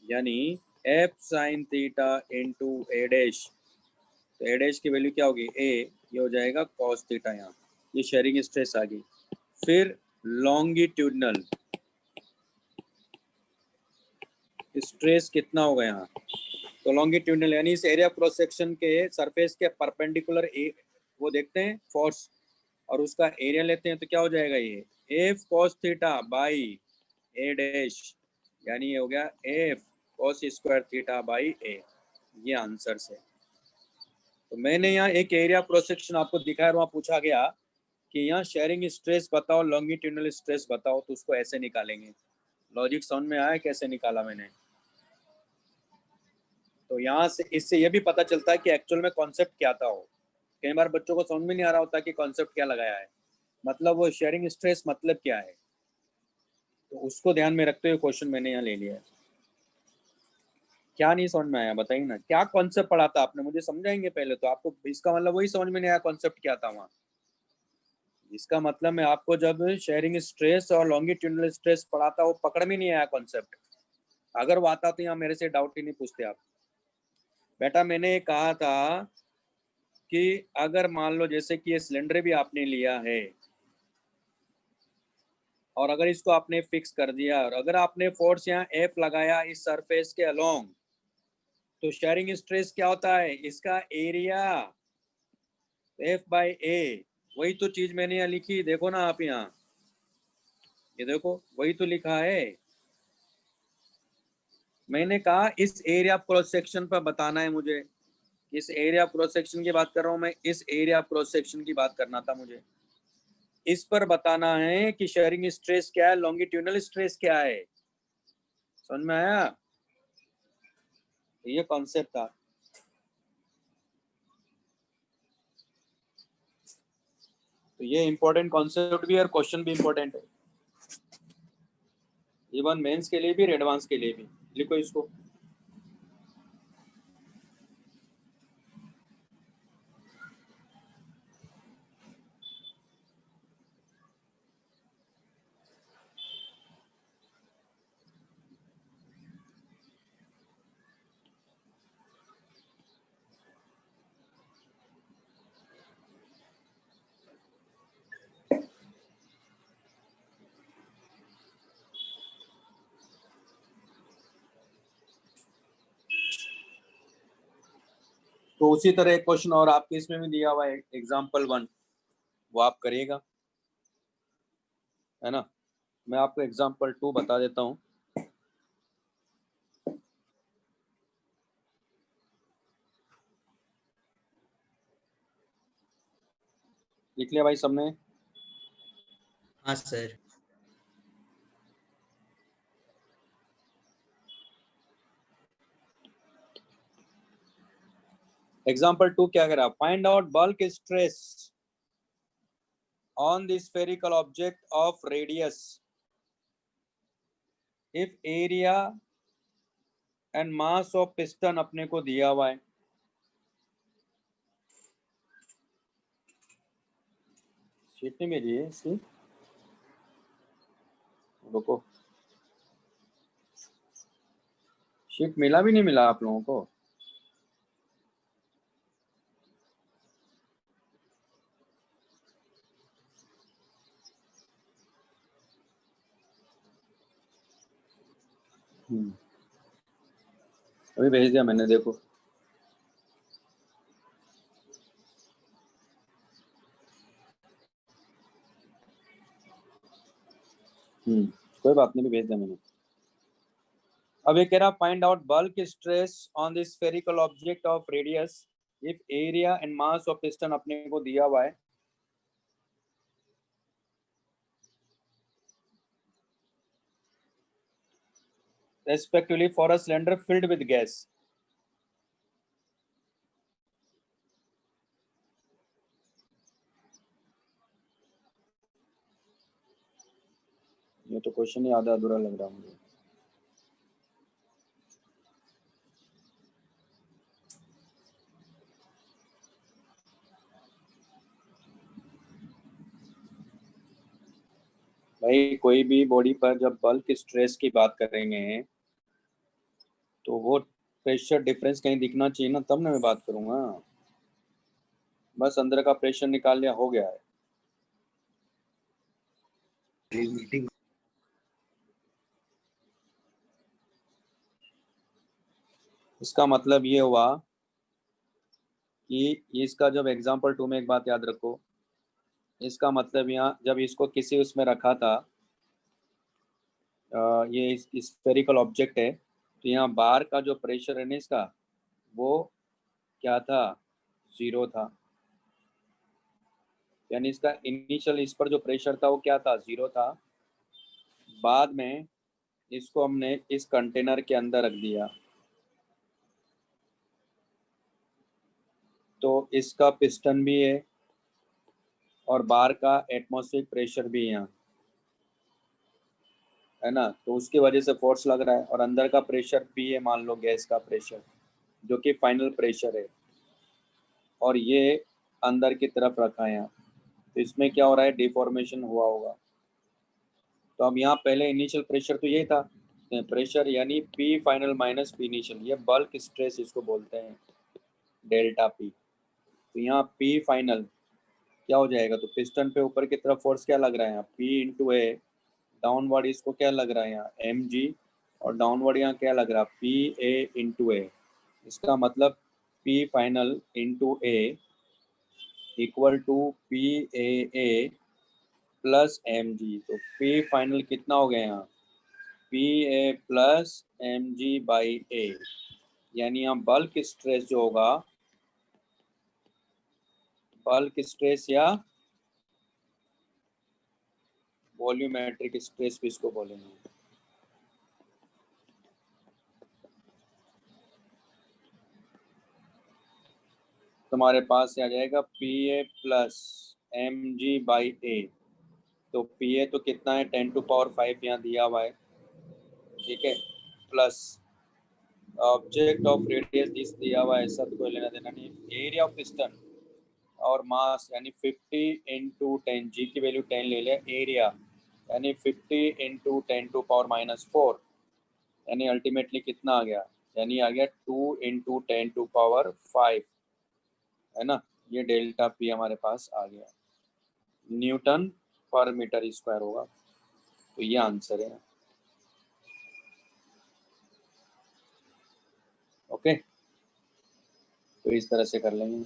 यानी एफ साइन थीटा इंटू ए डैश, तो ए डैश की वैल्यू क्या होगी, ये हो जाएगा कॉस थीटा। यहाँ ये शेयरिंग स्ट्रेस आ गई। फिर लॉन्गिट्यूडनल स्ट्रेस कितना होगा यहाँ, तो लॉन्गिट्यूडनल यानी इस एरिया क्रॉस सेक्शन के सरफेस के परपेंडिकुलर वो देखते हैं फोर्स, और उसका एरिया लेते हैं, तो क्या हो जाएगा, ये F cos theta by A dash, यानी ये हो गया F cos square theta by A. ये आंसर है। तो मैंने यहाँ एक एरिया क्रॉस सेक्शन आपको दिखाया, वहाँ पूछा गया कि यहाँ शेयरिंग स्ट्रेस बताओ, लॉन्गिट्यूडनल स्ट्रेस बताओ, तो उसको ऐसे निकालेंगे। लॉजिक समझ में आया कैसे निकाला मैंने? तो यहाँ से इससे ये भी पता चलता है कि एक्चुअल में कॉन्सेप्ट क्या था। हो कई बार बच्चों को समझ में नहीं आ रहा होता कि कॉन्सेप्ट क्या लगाया है, मतलब वो शेयरिंग स्ट्रेस मतलब क्या है, तो उसको ध्यान में रखते हुए क्वेश्चन मैंने यहाँ ले लिया है। क्या नहीं समझ में आया बताइए ना, क्या कॉन्सेप्ट पढ़ा था आपने, मुझे समझाएंगे पहले तो। आपको इसका मतलब वही समझ में नहीं आया कॉन्सेप्ट क्या था वहाँ। इसका मतलब मैं आपको जब शेयरिंग स्ट्रेस और लॉन्गिट्यूडनल स्ट्रेस पढ़ा था, वो पकड़ में नहीं आया कॉन्सेप्ट। अगर वो आता तो यहाँ मेरे से डाउट ही नहीं पूछते आप। बेटा मैंने ये कहा था कि अगर मान लो जैसे कि ये सिलेंडर भी आपने लिया है, और अगर इसको आपने फिक्स कर दिया, और अगर आपने फोर्स यहाँ एफ लगाया इस सरफेस के अलोंग, तो शेयरिंग स्ट्रेस क्या होता है, इसका एरिया एफ बाई ए। वही तो चीज मैंने यहाँ लिखी, देखो ना आप यहाँ, ये देखो वही तो लिखा है। मैंने कहा इस एरिया क्रॉस सेक्शन पर बताना है मुझे, इस एरिया क्रॉस सेक्शन की बात कर रहा हूँ मैं, इस एरिया क्रॉस सेक्शन की बात करना था मुझे। इस पर बताना है कि शेयरिंग स्ट्रेस क्या है, लॉन्गिट्यूडनल स्ट्रेस क्या है। समझ में आया? ये कॉन्सेप्ट था। तो ये इंपॉर्टेंट कॉन्सेप्ट भी है और क्वेश्चन भी इंपॉर्टेंट है, इवन मेंस के लिए भी और एडवांस के लिए भी। लिखो इसको। तो उसी तरह एक क्वेश्चन और आपके इसमें भी दिया हुआ है एग्जाम्पल 1, वो आप करिएगा, है ना। मैं आपको एग्जाम्पल 2 बता देता हूँ। लिख लिया भाई सबने? हाँ सर। एग्जाम्पल 2 क्या कह रहा है? Find out bulk stress on the spherical object of radius if area and mass of piston अपने को दिया हुआ है। शीट नहीं मिली है इसकी, रुको, शीट मिला भी नहीं मिला आप लोगों को? अभी भेज दिया मैंने, देखो। कोई बात नहीं, भी भेज दिया मैंने। अब ये कह रहा find out bulk stress on the spherical object of radius if area and mass of piston अपने को दिया हुआ है। Respectively for a cylinder filled with gas. ये तो क्वेश्चन ही आधा अधूरा लग रहा मुझे। भाई कोई भी बॉडी पर जब बल्क स्ट्रेस की बात करेंगे तो वो प्रेशर डिफरेंस कहीं दिखना चाहिए ना, तब ना मैं बात करूंगा। बस अंदर का प्रेशर निकाल लिया, हो गया है। इसका मतलब ये हुआ कि इसका जब एग्जाम्पल 2 में एक बात याद रखो, इसका मतलब यहाँ जब इसको किसी उसमें रखा था, ये स्फेरिकल ऑब्जेक्ट है, तो यहाँ बाहर का जो प्रेशर है ना इसका, वो क्या था? 0 था। यानी इसका इनिशियल इस पर जो प्रेशर था वो क्या था? 0 था। बाद में इसको हमने इस कंटेनर के अंदर रख दिया, तो इसका पिस्टन भी है और बाहर का एटमॉस्फेरिक प्रेशर भी यहाँ है ना, तो उसकी वजह से फोर्स लग रहा है। और अंदर का प्रेशर भी है, मान लो गैस का प्रेशर, जो कि फाइनल प्रेशर है, और ये अंदर की तरफ रखा है यहाँ। तो इसमें क्या हो रहा है? डिफॉर्मेशन हुआ होगा। तो अब यहाँ पहले इनिशियल प्रेशर तो यही था, प्रेशर यानी P final minus P initial, ये बल्क स्ट्रेस इसको बोलते हैं, डेल्टा पी। तो यहाँ पी फाइनल क्या हो जाएगा? तो पिस्टन पे ऊपर की तरफ फोर्स क्या लग रहा है यहाँ? पी इंटू ए। डाउनवर्ड इसको क्या लग रहा है यहाँ? M g. और डाउनवर्ड यहाँ क्या लग रहा है? P A into A. इसका मतलब P final into A equal to P A plus m g. तो पी फाइनल कितना हो गया यहाँ? P A plus m g by A. यानी यहाँ बल्क स्ट्रेस जो होगा, बल्क स्ट्रेस या वॉल्यूमेट्रिक स्ट्रेस भी इसको बोलेंगे। तुम्हारे पास आ जाएगा P A plus m g by A. तो पी ए तो कितना है? 10⁵ यहाँ दिया हुआ है, ठीक है, plus object of radius this दिया हुआ है, सब कोई लेना देना नहीं। एरिया ऑफ पिस्टन और मास यानी 50 इंटू 10, जी की वैल्यू 10 ले लिया, एरिया यानी 50 इंटू 10⁻⁴, यानी अल्टीमेटली कितना आ गया? यानी आ गया 2 इंटू 10⁵ है ना। ये डेल्टा पी हमारे पास आ गया, न्यूटन पर मीटर स्क्वायर होगा। तो ये आंसर है। ओके, तो इस तरह से कर लेंगे।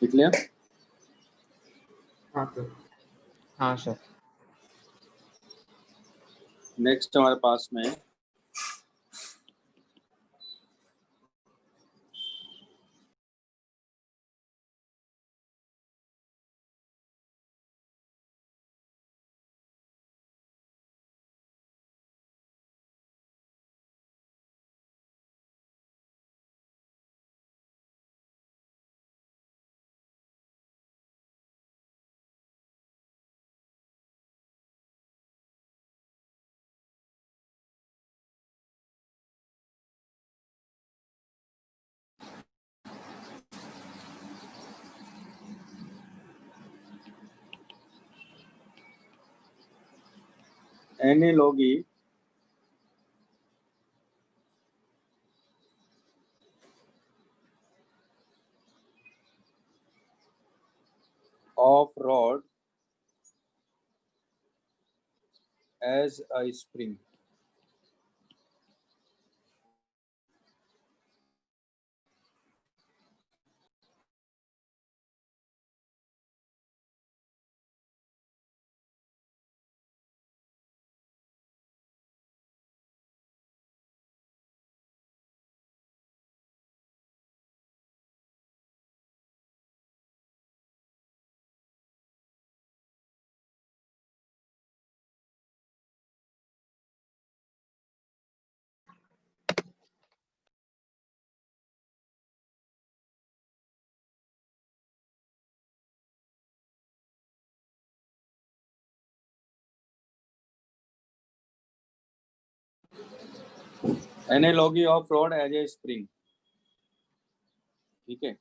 लिख लिया? हाँ सर। हाँ सर। नेक्स्ट हमारे पास में analogy of rod as a spring. Analogy of rod as a spring. ठीक है,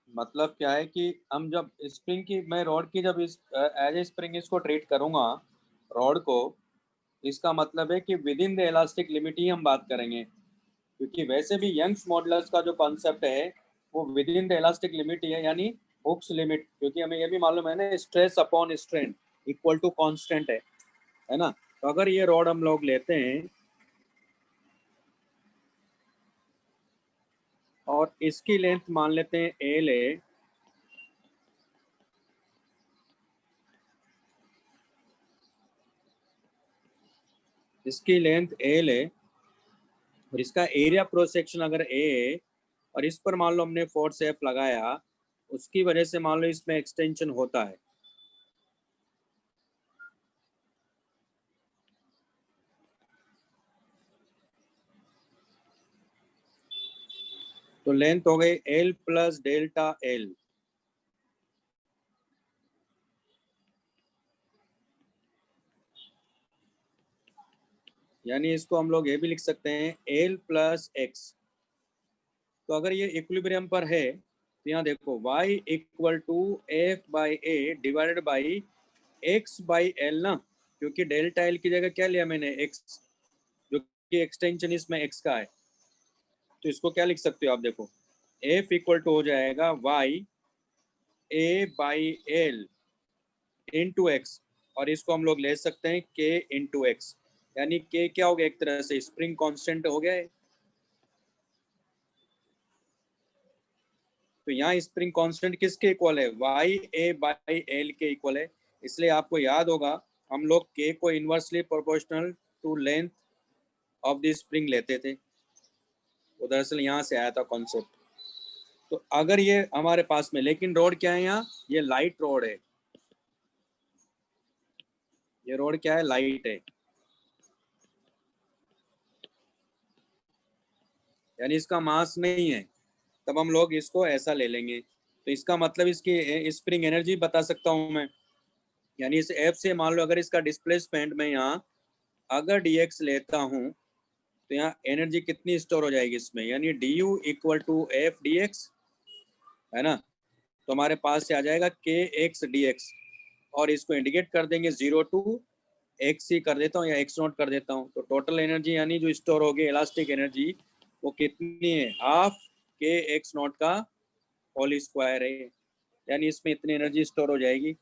मतलब क्या है कि हम जब स्प्रिंग की, मैं रॉड की जब इस एज ए स्प्रिंग इसको ट्रीट करूंगा रॉड को, इसका मतलब है कि within the elastic limit ही हम बात करेंगे, क्योंकि वैसे भी यंग्स मॉडुलस का जो कॉन्सेप्ट है वो within the elastic limit ही है, यानी हुक्स लिमिट, क्योंकि हमें ये भी मालूम है ना stress upon strain equal to constant है ना। तो अगर ये रॉड हम लोग लेते हैं और इसकी लेंथ मान लेते हैं एल है, इसकी लेंथ एल है और इसका एरिया क्रॉस सेक्शन अगर ए है और इस पर मान लो हमने फोर्स एफ लगाया, उसकी वजह से मान लो इसमें एक्सटेंशन होता है। तो लेंथ हो गई L प्लस डेल्टा L। यानी इसको हम लोग ये भी लिख सकते हैं L प्लस एक्स। तो अगर ये इक्विलिब्रियम पर है तो यहाँ देखो y equal to F by A divided by x by L ना, क्योंकि डेल्टा एल की जगह क्या लिया मैंने x, जो कि एक्सटेंशन इसमें x का है। तो इसको क्या लिख सकते हो आप, देखो f इक्वल टू हो जाएगा y a by L into x, और इसको हम लोग ले सकते हैं k इंटू एक्स। यानी k क्या हो गया, एक तरह से स्प्रिंग कांस्टेंट हो गया है। तो यहाँ स्प्रिंग कांस्टेंट किसके इक्वल है, वाई ए बाई एल के इक्वल है। इसलिए आपको याद होगा हम लोग के K inversely proportional to length of the spring लेते थे, वो दरअसल यहाँ से आया था कॉन्सेप्ट। तो अगर ये हमारे पास में, लेकिन रोड क्या है यहाँ, ये लाइट रोड है, ये रोड क्या है, लाइट है, यानी इसका मास नहीं है, तब हम लोग इसको ऐसा ले लेंगे। तो इसका मतलब इसकी स्प्रिंग एनर्जी बता सकता हूँ मैं, यानी इस एफ से मान लो अगर इसका डिस्प्लेसमेंट में यहाँ अगर dx लेता हूँ तो यहाँ एनर्जी कितनी स्टोर हो जाएगी इसमें, यानी du equal to F D X, है ना। तो हमारे पास से आ जाएगा के एक्स डी एक्स, और इसको इंडिकेट कर देंगे 0 टू एक्स ही कर देता हूँ या एक्स नॉट कर देता हूँ। तो टोटल एनर्जी यानी जो स्टोर होगी इलास्टिक एनर्जी, वो कितनी है, हाफ के एक्स नॉट का होल स्क्वायर है। यानी इसमें इतनी एनर्जी स्टोर हो जाएगी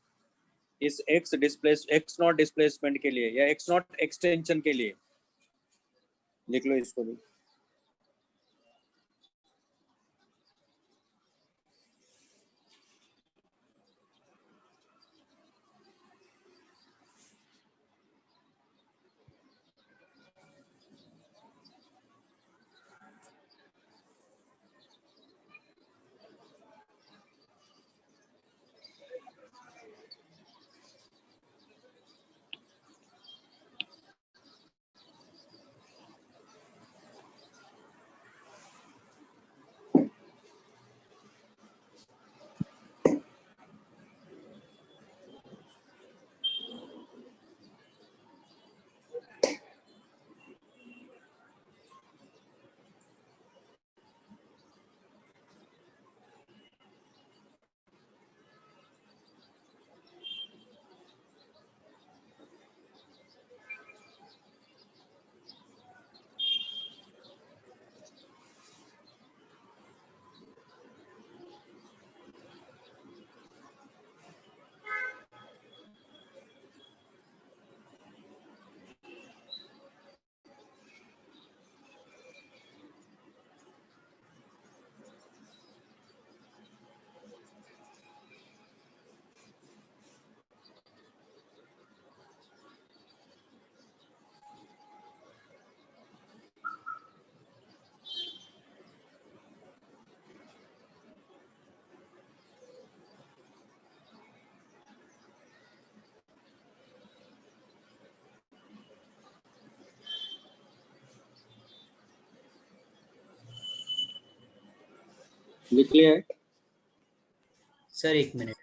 इस एक्स नॉट डिस्प्लेसमेंट के लिए या एक्स नॉट एक्सटेंशन के लिए। लिख लो इसको भी। लिख लिया है सर, एक मिनट।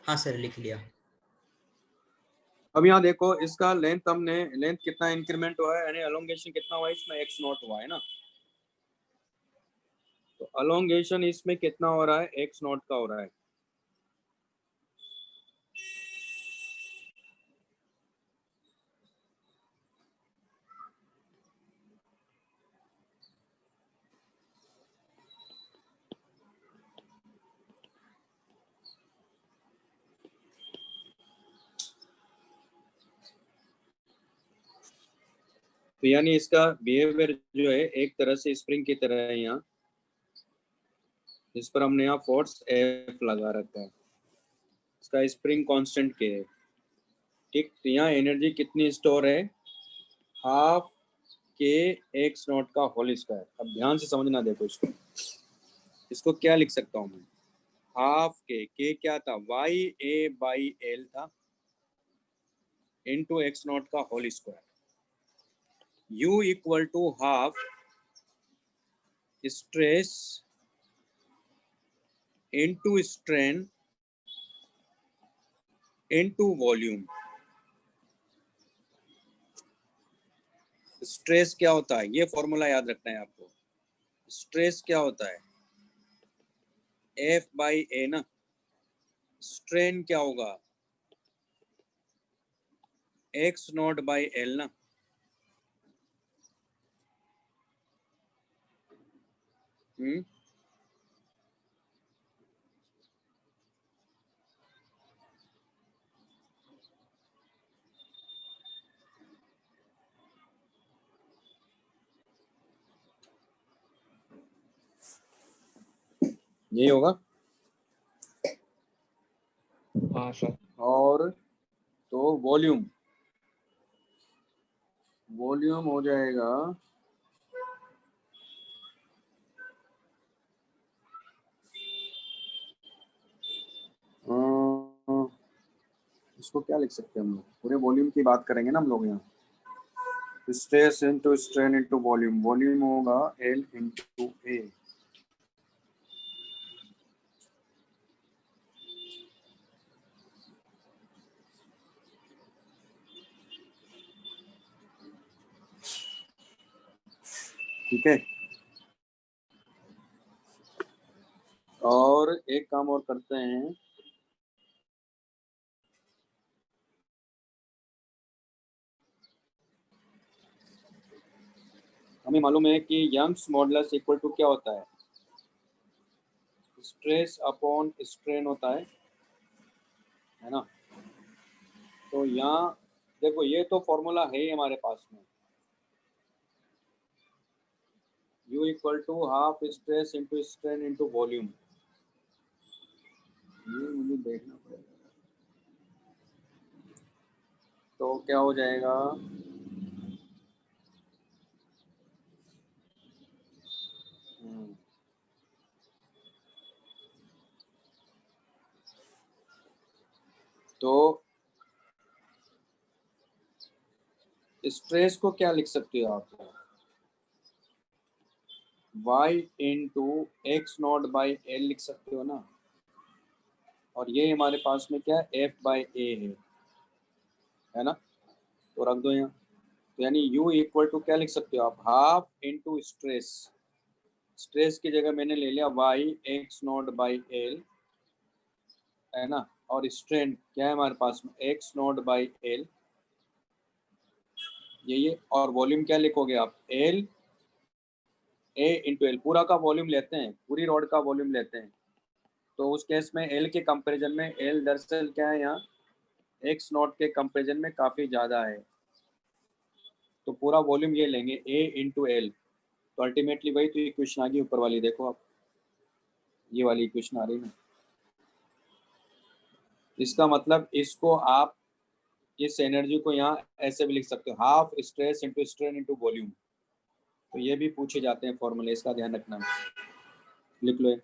हाँ सर, लिख लिया। अब यहाँ देखो इसका लेंथ, हमने लेंथ कितना इंक्रीमेंट हुआ है, यानी अलोंगेशन कितना हुआ है इसमें, एक्स नॉट हुआ है ना। तो अलोंगेशन इसमें कितना हो रहा है, एक्स नॉट का हो रहा है। तो यानी इसका बिहेवियर जो है एक तरह से स्प्रिंग की तरह है यहाँ, इस पर हमने यहाँ फोर्स एफ लगा रखा है, इसका स्प्रिंग कांस्टेंट के है, ठीक। तो यहाँ एनर्जी कितनी स्टोर है, हाफ के एक्स नॉट का होल स्क्वायर। अब ध्यान से समझना, देखो इसको क्या लिख सकता हूँ मैं, हाफ के क्या था, वाई ए बाई एल था इंटू एक्स नॉट का whole square, U equal to half stress into strain into volume. Stress क्या होता है, ये फॉर्मूला याद रखना है आपको। स्ट्रेस क्या होता है, एफ बाई ए ना। स्ट्रेन क्या होगा, एक्स नॉट बाई एल ना। यही होगा। हाँ सर। और तो वॉल्यूम हो जाएगा इसको क्या लिख सकते हैं हम लोग, पूरे वॉल्यूम की बात करेंगे ना हम लोग यहाँ। Stress into strain into volume, volume होगा एल इंटू ए। ठीक है, और एक काम और करते हैं, हमें मालूम है कि यंग्स मॉडुलस इक्वल टू क्या होता है, स्ट्रेस अपॉन स्ट्रेन होता है ना। तो यहाँ देखो, ये तो फॉर्मूला है ही हमारे पास में, U equal to half stress into strain into volume. ये मुझे देखना पड़ेगा, तो क्या हो जाएगा, तो स्ट्रेस को क्या लिख सकते हो आप, y into X not by L लिख सकते हो ना। और ये हमारे पास में क्या है, f बाई ए है ना। तो रख दो यहाँ, तो यानी u इक्वल टू क्या लिख सकते हो आप, हाफ इंटू स्ट्रेस। स्ट्रेस की जगह मैंने ले लिया y x not by L है ना, और स्ट्रेन क्या है हमारे पास में, एक्स नॉट बाई एल ये। और वॉल्यूम क्या लिखोगे आप, एल ए इंटू एल, पूरा का वॉल्यूम लेते हैं, पूरी रॉड का वॉल्यूम लेते हैं। तो उस केस में एल के कंपैरिजन में एल दरअसल क्या है यहाँ, एक्स नॉट के कंपैरिजन में काफ़ी ज़्यादा है, तो पूरा वॉल्यूम ये लेंगे ए इंटू एल। तो अल्टीमेटली वही तो इक्वेशन आ गई ऊपर वाली, देखो आप ये वाली इक्वेशन आ रही है ना। इसका मतलब इसको आप इस एनर्जी को यहाँ ऐसे भी लिख सकते हो, half stress into strain into volume. तो ये भी पूछे जाते हैं फॉर्मूले, इसका ध्यान रखना, लिख लो।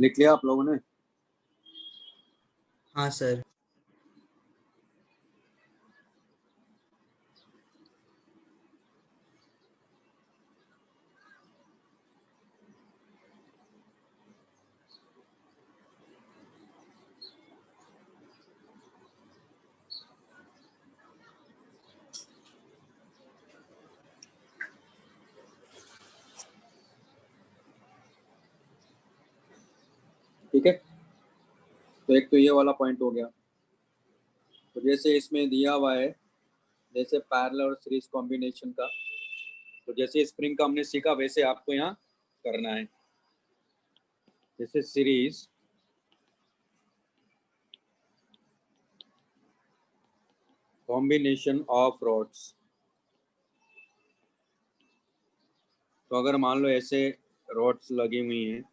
लिख लिया आप लोगों ने? हाँ सर। ठीक है, तो एक तो ये वाला पॉइंट हो गया। तो जैसे इसमें दिया हुआ है जैसे पैरेलल और सीरीज कॉम्बिनेशन का, तो जैसे स्प्रिंग का हमने सीखा वैसे आपको यहाँ करना है। जैसे सीरीज कॉम्बिनेशन ऑफ रॉड्स, तो अगर मान लो ऐसे रॉड्स लगी हुई हैं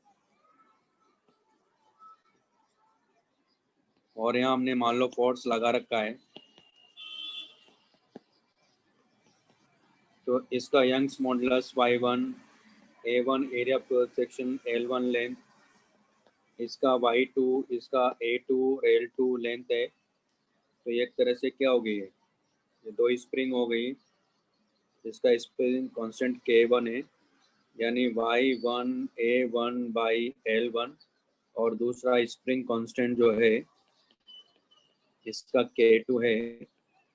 और यहाँ हमने मान लो फोर्स लगा रखा है, तो इसका Young's modulus y1, a1 area cross section, l1 length, इसका y2, इसका a2 l2 लेंथ है। तो ये एक तरह से क्या हो गई है, ये दो स्प्रिंग हो गई। इसका स्प्रिंग कांस्टेंट k1 है, यानी y1 a1 बाई l1, और दूसरा स्प्रिंग कांस्टेंट जो है इसका k2 है,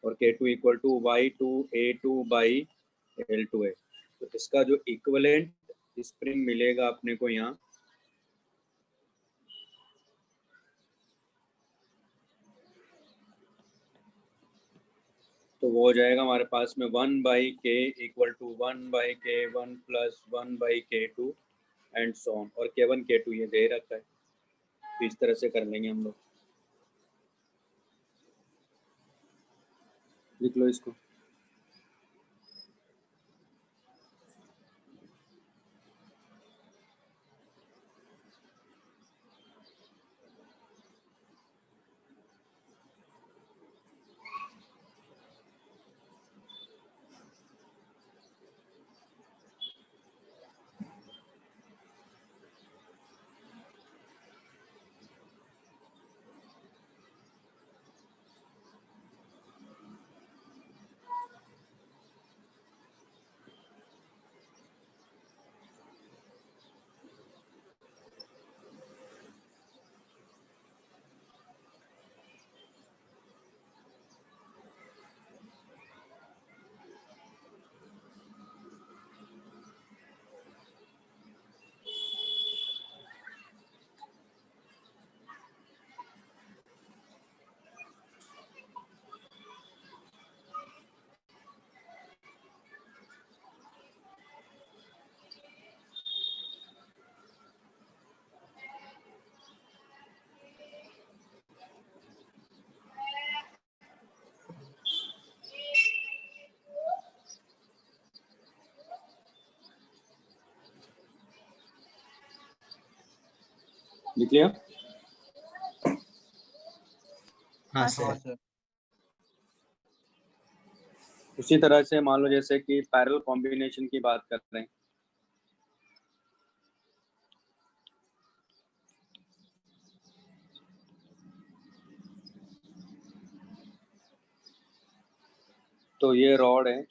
और k2 equal to y2 a2 by l2 है। तो इसका जो इक्विवेलेंट स्प्रिंग मिलेगा अपने को यहाँ, तो वो हो जाएगा हमारे पास में 1/k equal to 1/k1 plus 1/k2 and so on, और k1 k2 ये दे रखा है। तो इस तरह से कर लेंगे हम लोग। लिख लो इसको। लिख लिया? हाँ सर। उसी तरह से मान लो जैसे कि पैरेलल कॉम्बिनेशन की बात कर रहे हैं, तो ये रॉड है,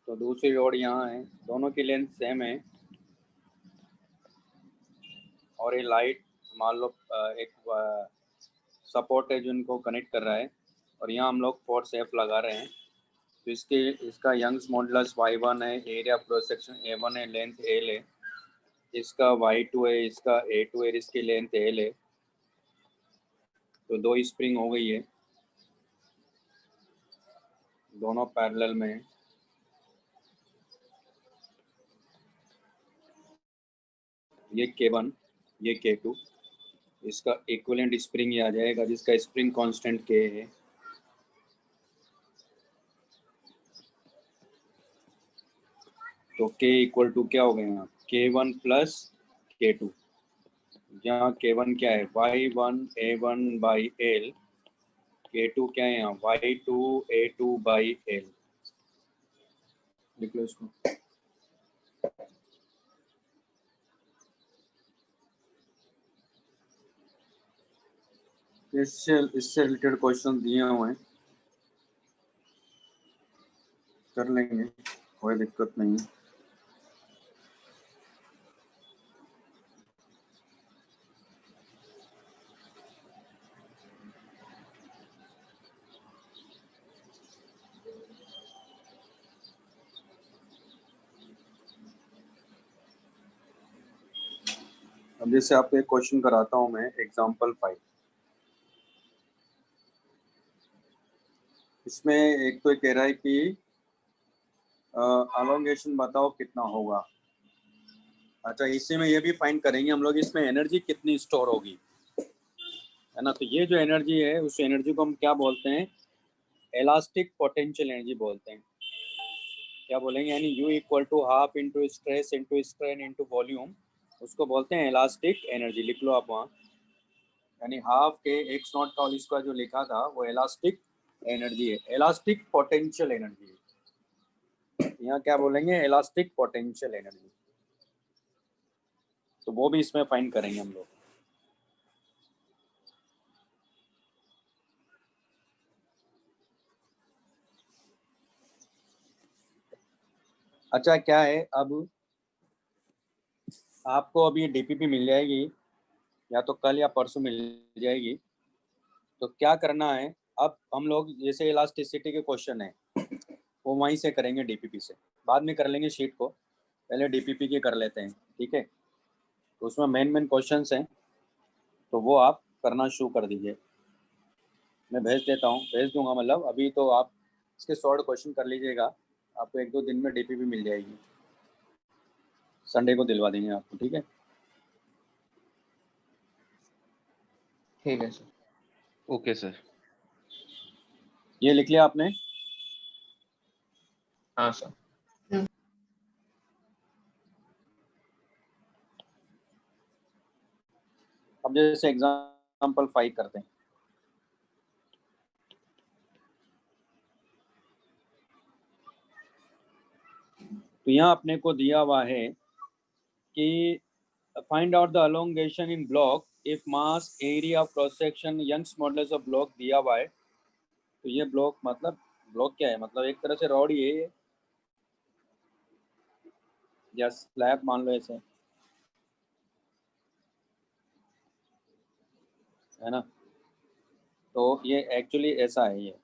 तो दूसरी रॉड यहाँ है, दोनों की लेंथ सेम है, और ये लाइट मान लो एक सपोर्ट है जो इनको कनेक्ट कर रहा है, और यहाँ हम लोग फोर्स F लगा रहे हैं। तो इसका यंग्स मॉडुलस y1 है, एरिया क्रॉस सेक्शन a1 है, लेंथ l है, इसका y2 है, इसका a2 है, इसकी लेंथ l है। तो दो स्प्रिंग हो गई है, दोनों पैरेलल में है। ये k1, ये k2, इसका इक्विवेलेंट स्प्रिंग ये आ जाएगा जिसका स्प्रिंग कांस्टेंट k है। तो k इक्वल टू क्या हो गया यहाँ, k1 प्लस k2, यहाँ k1 क्या है y1 a1 by l, k2 क्या है यहाँ y2 a2 बाई l। लिख लो इसको। इससे रिलेटेड क्वेश्चन दिए हुए हैं, कर लेंगे, कोई दिक्कत नहीं है। अब जैसे आपको एक क्वेश्चन कराता हूं मैं, एग्जांपल 5। इसमें एक तो कह रहा है कि अलोंगेशन बताओ कितना होगा। अच्छा, इसी में ये भी फाइंड करेंगे हम लोग, इसमें एनर्जी कितनी स्टोर होगी, है ना। तो ये जो एनर्जी है, उस एनर्जी को हम क्या बोलते हैं, इलास्टिक पोटेंशियल एनर्जी बोलते हैं। क्या बोलेंगे, यानी U equal to half into stress into strain into volume, उसको बोलते हैं इलास्टिक एनर्जी। लिख लो आप वहाँ, यानी हाफ के एक्स नॉट का होल स्क्वायर जो लिखा था वो इलास्टिक एनर्जी है, इलास्टिक पोटेंशियल एनर्जी है। यहाँ क्या बोलेंगे, इलास्टिक पोटेंशियल एनर्जी। तो वो भी इसमें फाइंड करेंगे हम लोग। अच्छा, क्या है, अब आपको अभी डीपीपी मिल जाएगी, या तो कल या परसों मिल जाएगी। तो क्या करना है, अब हम लोग जैसे इलास्टिसिटी के क्वेश्चन है वो वहीं से करेंगे, डीपीपी से। बाद में कर लेंगे शीट को, पहले डीपीपी के कर लेते हैं, ठीक है। तो उसमें मेन क्वेश्चंस हैं, तो वो आप करना शुरू कर दीजिए। मैं भेज देता हूँ, भेज दूंगा, मतलब अभी तो आप इसके शॉर्ट क्वेश्चन कर लीजिएगा, आपको 1-2 दिन में डीपीपी मिल जाएगी। संडे को दिलवा देंगे आपको, ठीक है। ठीक है सर। Okay sir. ये लिख लिया आपने? हाँ सर। अब जैसे एग्जाम्पल 5 करते हैं। तो यहाँ अपने को दिया हुआ है कि find out the elongation in block if mass area of cross section Young's modulus of block दिया हुआ है। तो ये ब्लॉक, मतलब ब्लॉक क्या है, मतलब एक तरह से रॉड ही है या स्लैब मान लो ऐसे, है ना। तो ये एक्चुअली ऐसा है ये।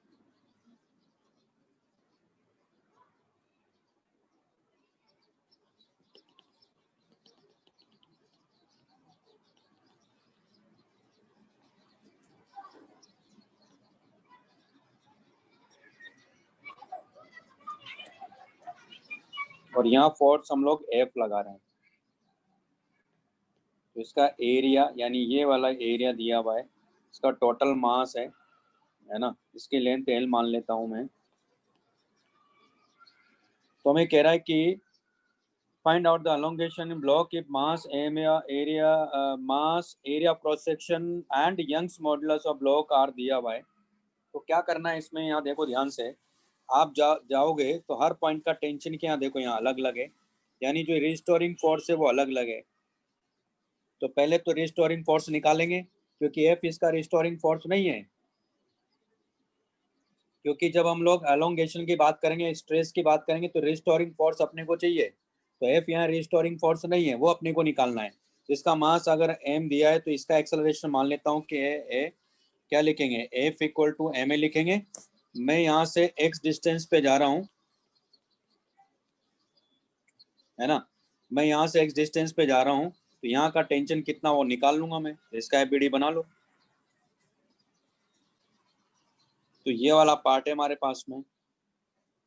और यहाँ फोर्स हम लोग एफ लगा रहे हैं। तो इसका एरिया, यानी ये वाला एरिया दिया हुआ है, इसका टोटल मास है ना। इसकी लेंथ एल मान लेता हूँ मैं। तो हमें कह रहा है कि find out the elongation in block if mass M या area mass area cross section and Young's modulus of block are दिया हुआ है। तो क्या करना है इसमें, यहाँ देखो ध्यान से, आप जाओगे तो हर पॉइंट का टेंशन के यहाँ देखो, यहाँ अलग अलग है, यानी जो रिस्टोरिंग फोर्स है वो अलग अलग है। तो पहले तो रिस्टोरिंग फोर्स निकालेंगे, क्योंकि एफ इसका रिस्टोरिंग फोर्स नहीं है। क्योंकि जब हम लोग एलोंगेशन की बात करेंगे, स्ट्रेस की बात करेंगे, तो रिस्टोरिंग फोर्स अपने को चाहिए। तो एफ यहाँ रिस्टोरिंग फोर्स नहीं है, वो अपने को निकालना है। इसका मास अगर एम दिया है तो इसका एक्सेलरेशन मान लेता हूँ कि ए, क्या लिखेंगे, F equal to M A लिखेंगे। मैं यहाँ से एक्स डिस्टेंस पे जा रहा हूँ, है ना। मैं यहाँ से एक्स डिस्टेंस पे जा रहा हूँ, तो यहाँ का टेंशन कितना वो निकाल लूंगा मैं। तो इसका एफ बना लो। तो ये वाला पार्ट है हमारे पास में,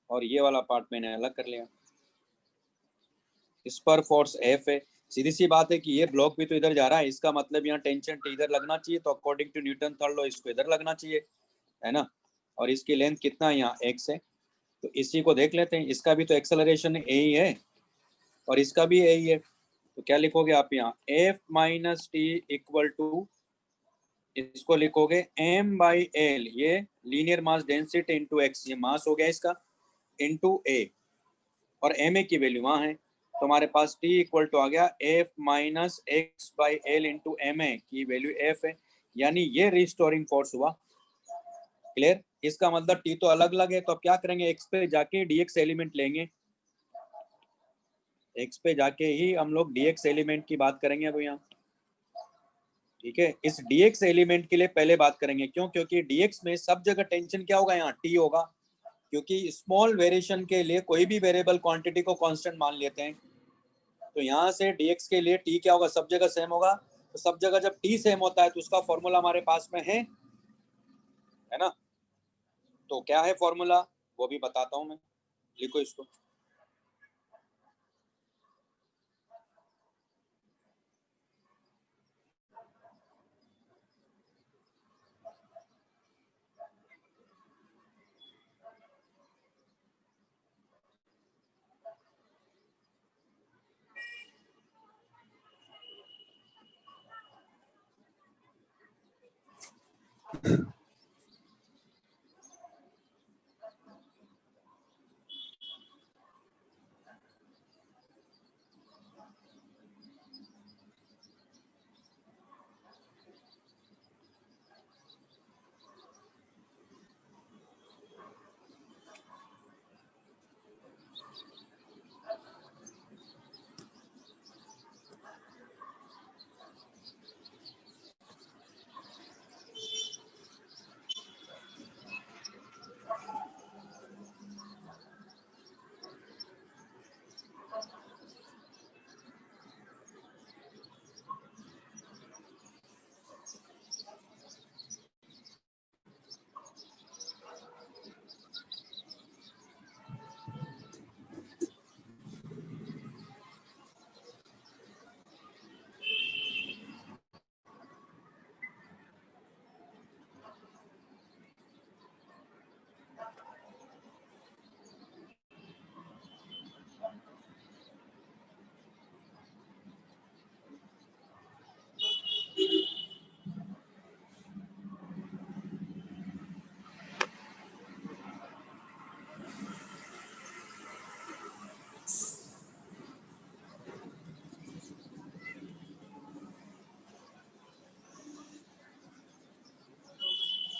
और ये वाला पार्ट मैंने अलग कर लिया। इस पर फोर्स एफ है। सीधी सी बात है कि ये ब्लॉक भी तो इधर जा रहा है, इसका मतलब यहाँ टेंशन इधर लगना चाहिए। तो according to Newton third law इसको इधर लगना चाहिए, है ना। और इसकी लेंथ कितना है, यहाँ एक्स है। तो इसी को देख लेते हैं, इसका भी तो एक्सेलरेशन ए ही है और इसका भी ए ही है। तो क्या लिखोगे आप यहाँ, F minus T equal to, इसको लिखोगे एम बाई एल, ये linear mass density into X, ये मास हो गया इसका, इंटू ए, और एम ए की वैल्यू वहाँ है। तो हमारे पास टी इक्वल टू आ गया F minus X by L into M A की वैल्यू एफ है। यानी ये रिस्टोरिंग फोर्स हुआ। क्लियर? इसका मतलब टी तो अलग अलग है, तो अब क्या करेंगे, एक्स पे जाके डीएक्स एलिमेंट लेंगे, एक्स पे जाके ही हम लोग डीएक्स एलिमेंट की बात करेंगे अब यहाँ। ठीक है, इस डीएक्स एलिमेंट के लिए पहले बात करेंगे, क्यों? क्योंकि डीएक्स में सब जगह टेंशन क्या होगा, यहाँ टी होगा, क्योंकि स्मॉल वेरिएशन के लिए कोई भी वेरिएबल क्वांटिटी को कांस्टेंट मान लेते हैं। तो यहाँ से डीएक्स के लिए टी क्या होगा, सब जगह सेम होगा। तो सब जगह जब टी सेम होता है तो उसका फॉर्मूला हमारे पास में है ना? तो क्या है फॉर्मूला, वो भी बताता हूं मैं, लिखो इसको।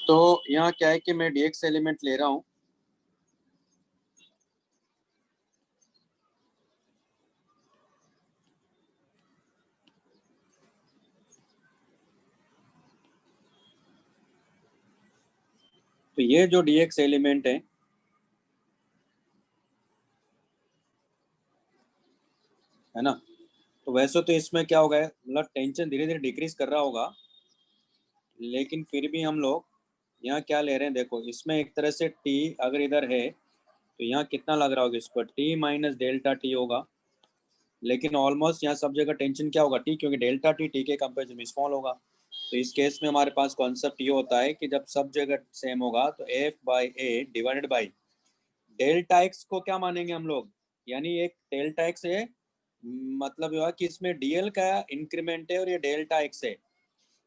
तो यहाँ क्या है कि मैं डीएक्स एलिमेंट ले रहा हूँ, तो ये जो डीएक्स एलिमेंट है ना, तो वैसे तो इसमें क्या होगा, मतलब टेंशन धीरे धीरे डिक्रीज कर रहा होगा, लेकिन फिर भी हम लोग यहाँ क्या ले रहे हैं, देखो इसमें एक तरह से टी अगर इधर है तो यहाँ कितना लग रहा होगा, इसको टी माइनस डेल्टा टी होगा, लेकिन ऑलमोस्ट यहाँ सब जगह टेंशन क्या होगा, टी, क्योंकि डेल्टा टी टी के कंपेरिजन में स्मॉल होगा। तो इस केस में हमारे पास कॉन्सेप्ट ये होता है कि जब सब जगह सेम होगा तो F by A divided by delta x को क्या मानेंगे हम लोग, यानी एक डेल्टा एक्स है, मतलब ये हुआ कि इसमें डीएल का इंक्रीमेंट है और ये डेल्टा एक्स है,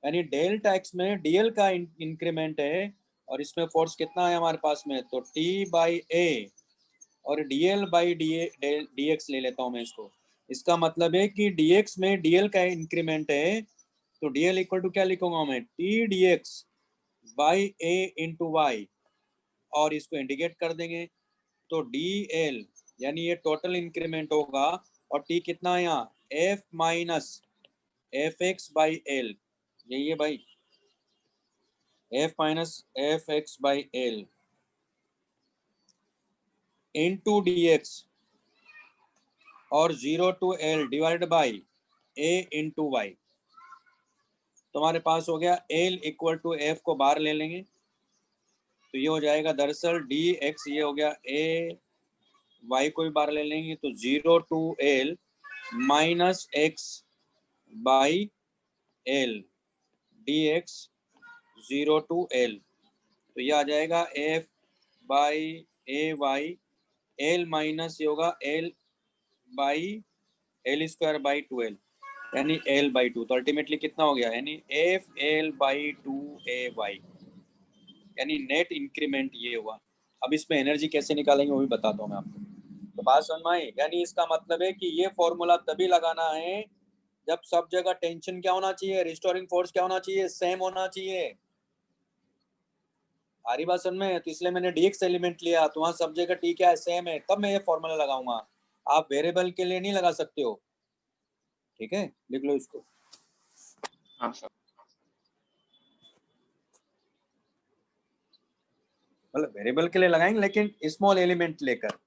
यानी डेल्टा एक्स में डीएल का इंक्रीमेंट है, और इसमें फोर्स कितना है हमारे पास में, तो टी बाई ए और डीएल बाई डी एक्स ले लेता हूँ मैं इसको। इसका मतलब है कि dx में dl का इंक्रीमेंट है, तो dl इक्वल टू क्या लिखूंगा मैं, T D X by A into Y, और इसको इंडिकेट कर देंगे, तो dl यानी ये टोटल इंक्रीमेंट होगा, और t कितना है यहाँ, f minus F X by L, यही है भाई, f minus F X by L into D X, और 0 two L divide by A into Y. तो हमारे पास हो गया एल इक्वल टू एफ को बाहर ले लेंगे, तो ये हो जाएगा दरअसल डी एक्स, ये हो गया ए, वाई को भी बाहर ले लेंगे तो 0 two L minus X by L D X 0 two L, तो ये आ जाएगा F by A Y, L minus ये होगा L by L square by 12, यानी एल बाई 2, तो अल्टीमेटली कितना हो गया, यानी F L by 2 A Y, यानी नेट इंक्रीमेंट ये हुआ। अब इसमें एनर्जी कैसे निकालेंगे वो भी बताता हूँ मैं आपको। तो बात समझ में आई, यानी इसका मतलब है कि ये फॉर्मूला तभी लगाना है जब सब जगह टेंशन क्या होना चाहिए, रिस्टोरिंग फोर्स क्या होना चाहिए, सेम होना चाहिए। आ रही बात समझ में? तो इसलिए मैंने डीएक्स एलिमेंट लिया, तो वहां सब जगह टी क्या है, सेम है, तब मैं ये फॉर्मूला लगाऊंगा। आप वेरिएबल के लिए नहीं लगा सकते हो। ठीक है, लिख लो इसको। हाँ सर। मतलब वेरिएबल के लिए लगाएंगे लेकिन स्मॉल एलिमेंट लेकर।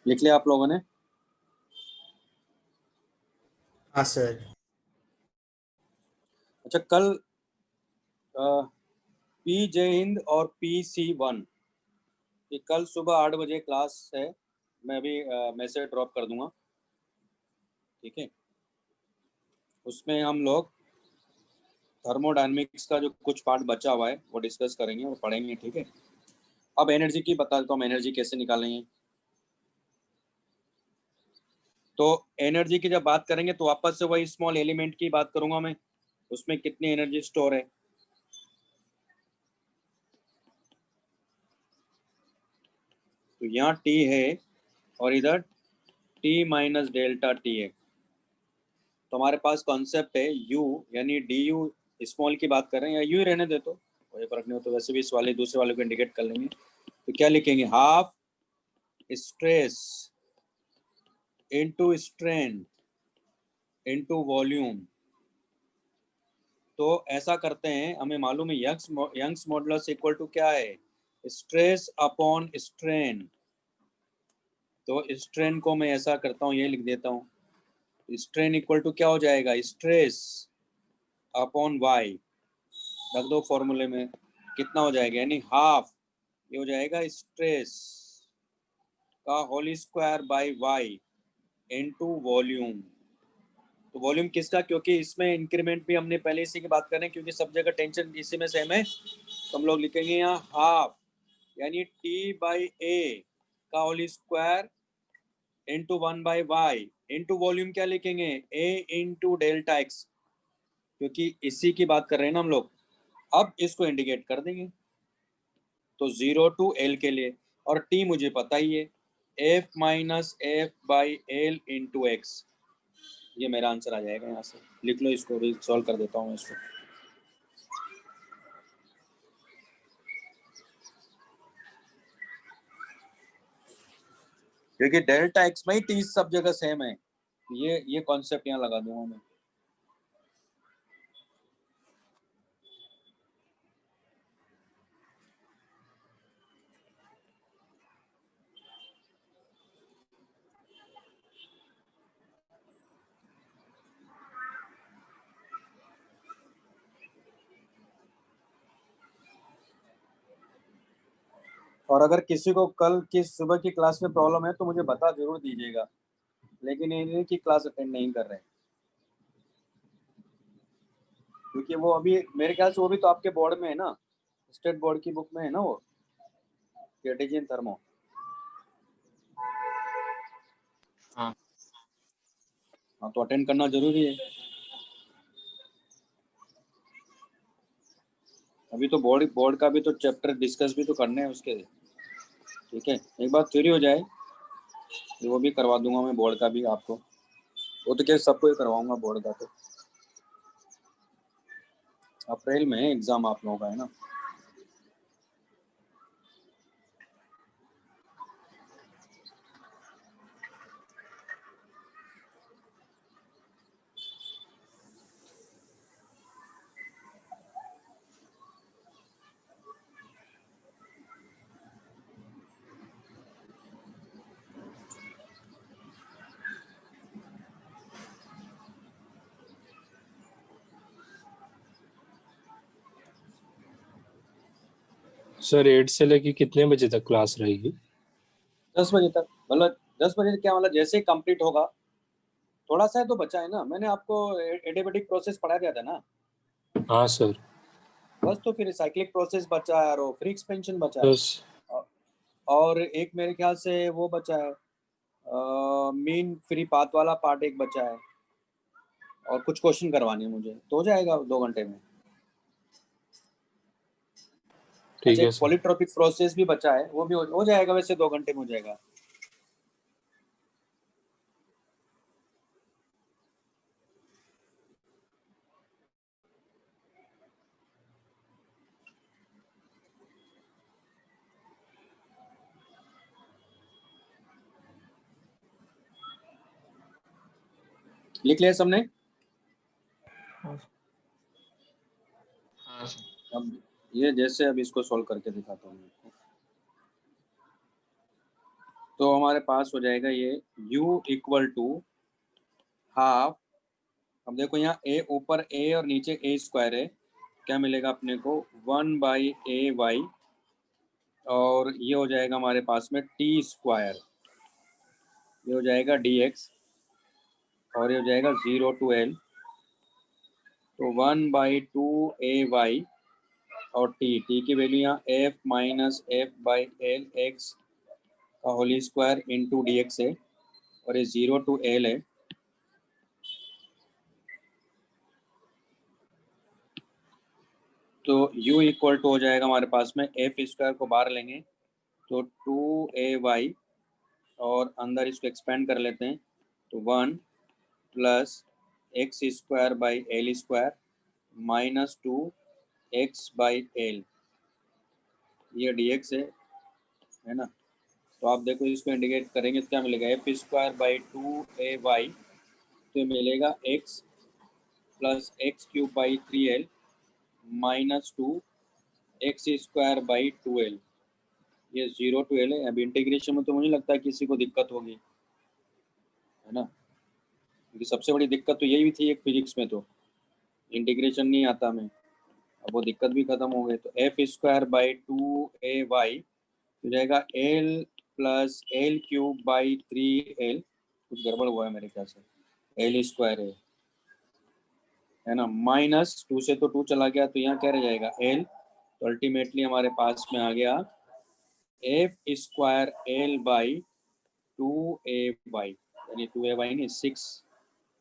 लिख लिया आप लोगों ने? हाँ सर। अच्छा, कल पी जय हिंद और PC1 ये कल सुबह 8 बजे क्लास है। मैं भी मैसेज ड्रॉप कर दूंगा। ठीक है, उसमें हम लोग थर्मोडायनेमिक्स का जो कुछ पार्ट बचा हुआ है वो डिस्कस करेंगे और पढ़ेंगे। ठीक है, अब एनर्जी की बता देता हूँ, एनर्जी कैसे निकालेंगे। तो एनर्जी की जब बात करेंगे तो वापस से वही स्मॉल एलिमेंट की बात करूंगा मैं, उसमें कितनी एनर्जी स्टोर है। तो यहाँ T है और इधर T माइनस डेल्टा T है। तो हमारे पास कॉन्सेप्ट है U, यानी DU स्मॉल की बात कर रहे हैं, या यू ही रहने दे तो कोई फर्क नहीं हो। तो वैसे भी इस वाले दूसरे वाले को इंडिकेट कर लेंगे। तो क्या लिखेंगे, half stress into strain into volume. तो ऐसा करते हैं, हमें मालूम है यंग्स मॉडुलस इक्वल टू क्या है, स्ट्रेस अपॉन स्ट्रेन। तो स्ट्रेन को मैं ऐसा करता हूँ, ये लिख देता हूँ, स्ट्रेन इक्वल टू क्या हो जाएगा, स्ट्रेस अपॉन वाई। रख दो फॉर्मूले में, कितना हो जाएगा, यानी हाफ, ये हो जाएगा स्ट्रेस का whole square by Y into volume. तो वॉल्यूम किसका, क्योंकि इसमें इंक्रीमेंट भी हमने पहले इसी की बात करें, क्योंकि सब जगह टेंशन इसी में सेम है। तो हम लोग लिखेंगे यहाँ हाफ, यानी T बाई A का whole square into 1 by Y into volume क्या लिखेंगे, A इंटू डेल्टा एक्स, क्योंकि इसी की बात कर रहे हैं ना हम लोग। अब इसको इंडिकेट कर देंगे, तो 0 टू L के लिए, और T मुझे पता ही है, F minus F by L into X. ये मेरा आंसर आ जाएगा। यहाँ से लिख लो, इसको भी सॉल्व कर देता हूँ इसको। क्योंकि डेल्टा एक्स में ही T सब जगह सेम है, ये कॉन्सेप्ट यहाँ लगा दूंगा मैं। और अगर किसी को कल की सुबह की क्लास में प्रॉब्लम है तो मुझे बता जरूर दीजिएगा, लेकिन ये नहीं कि क्लास अटेंड नहीं कर रहे हैं, क्योंकि वो अभी मेरे ख्याल से वो भी तो आपके बोर्ड में है ना, स्टेट बोर्ड की बुक में है ना वो, केटीजन थर्मो। हाँ हाँ, तो अटेंड करना जरूरी है। अभी तो बोर्ड का भी तो चैप्टर डिस्कस भी तो करने हैं उसके। ठीक है, एक बार थ्योरी हो जाए तो वो भी करवा दूंगा मैं, बोर्ड का भी आपको। वो तो क्या सबको ही करवाऊंगा बोर्ड का। तो अप्रैल में एग्जाम आप लोगों का है ना। सर 8 से लेके कितने बजे तक क्लास रहेगी? 10 बजे तक, मतलब 10 बजे क्या, मतलब जैसे ही कंप्लीट होगा, थोड़ा सा है तो बचा है ना, मैंने आपको एडियाबेटिक प्रोसेस पढ़ा दिया था ना। हाँ सर। बस तो फिर साइक्लिक प्रोसेस बचा है और फ्री एक्सपेंशन बचा है, बस। और एक मेरे ख्याल से वो बचा है, मीन फ्री पाथ वाला पार्ट एक बचा है, और कुछ क्वेश्चन करवाने हैं मुझे, तो हो जाएगा 2 घंटे में। ठीक अच्छा, है एक सर। पॉलीट्रोपिक प्रोसेस भी बचा है, वो भी हो जाएगा, वैसे 2 घंटे में हो जाएगा। लिख लिया सबने? हाँ सर। अब ये जैसे अब इसको सॉल्व करके दिखाता हूँ आपको। तो हमारे पास हो जाएगा ये u इक्वल टू हाफ, अब देखो यहाँ a ऊपर a और नीचे a स्क्वायर है, क्या मिलेगा अपने को 1/a/y, और ये हो जाएगा हमारे पास में t स्क्वायर, ये हो जाएगा dx, और ये हो जाएगा 0 to l, तो 1/2ay और t की वैल्यू यहाँ f-f/l x का होली स्क्वायर इंटू dx है, और ये 0 to l है। तो u इक्वल टू हो जाएगा हमारे पास में एफ स्क्वायर को बाहर लेंगे तो 2ay, और अंदर इसको एक्सपेंड कर लेते हैं तो 1 plus x square by L square minus 2x/l, ये dx है ना। तो आप देखो इसको इंडिकेट करेंगे तो क्या मिलेगा, एफ स्क्वायर बाई 2ay, तो मिलेगा x plus x³/3l minus 2x square by 2l, ये 0 to l है। अब इंटीग्रेशन में तो मुझे लगता है किसी को दिक्कत होगी, है ना, क्योंकि सबसे बड़ी दिक्कत तो यही थी एक फिजिक्स में, तो इंटीग्रेशन नहीं आता हमें, अब वो दिक्कत भी खत्म हो गई। तो f²/2ay हो जाएगा l प्लस l³/3l, कुछ गड़बड़ हुआ है मेरे ख्याल से, एल स्क्वायर है ना, माइनस 2 से तो 2 चला गया, तो यहाँ क्या रह जाएगा l, तो अल्टीमेटली हमारे पास में आ गया f²l/2ay, यानी 2ay नहीं 6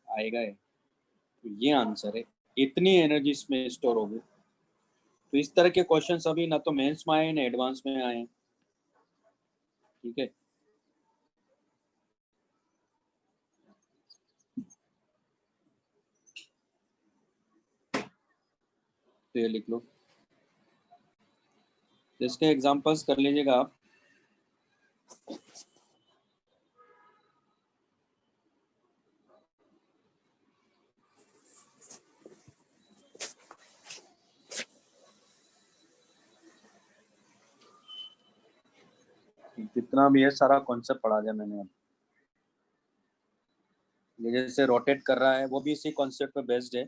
आएगा है। तो ये आंसर है, इतनी एनर्जी इसमें स्टोर होगी। तो इस तरह के क्वेश्चन अभी ना तो मेंस में आए ना एडवांस में आए, ठीक है। तो ये लिख लो, तो इसके एग्जांपल्स कर लीजिएगा आप। जितना भी है सारा कॉन्सेप्ट पढ़ा दिया मैंने अब। ये जैसे रोटेट कर रहा है वो भी इसी कॉन्सेप्ट पे बेस्ड है,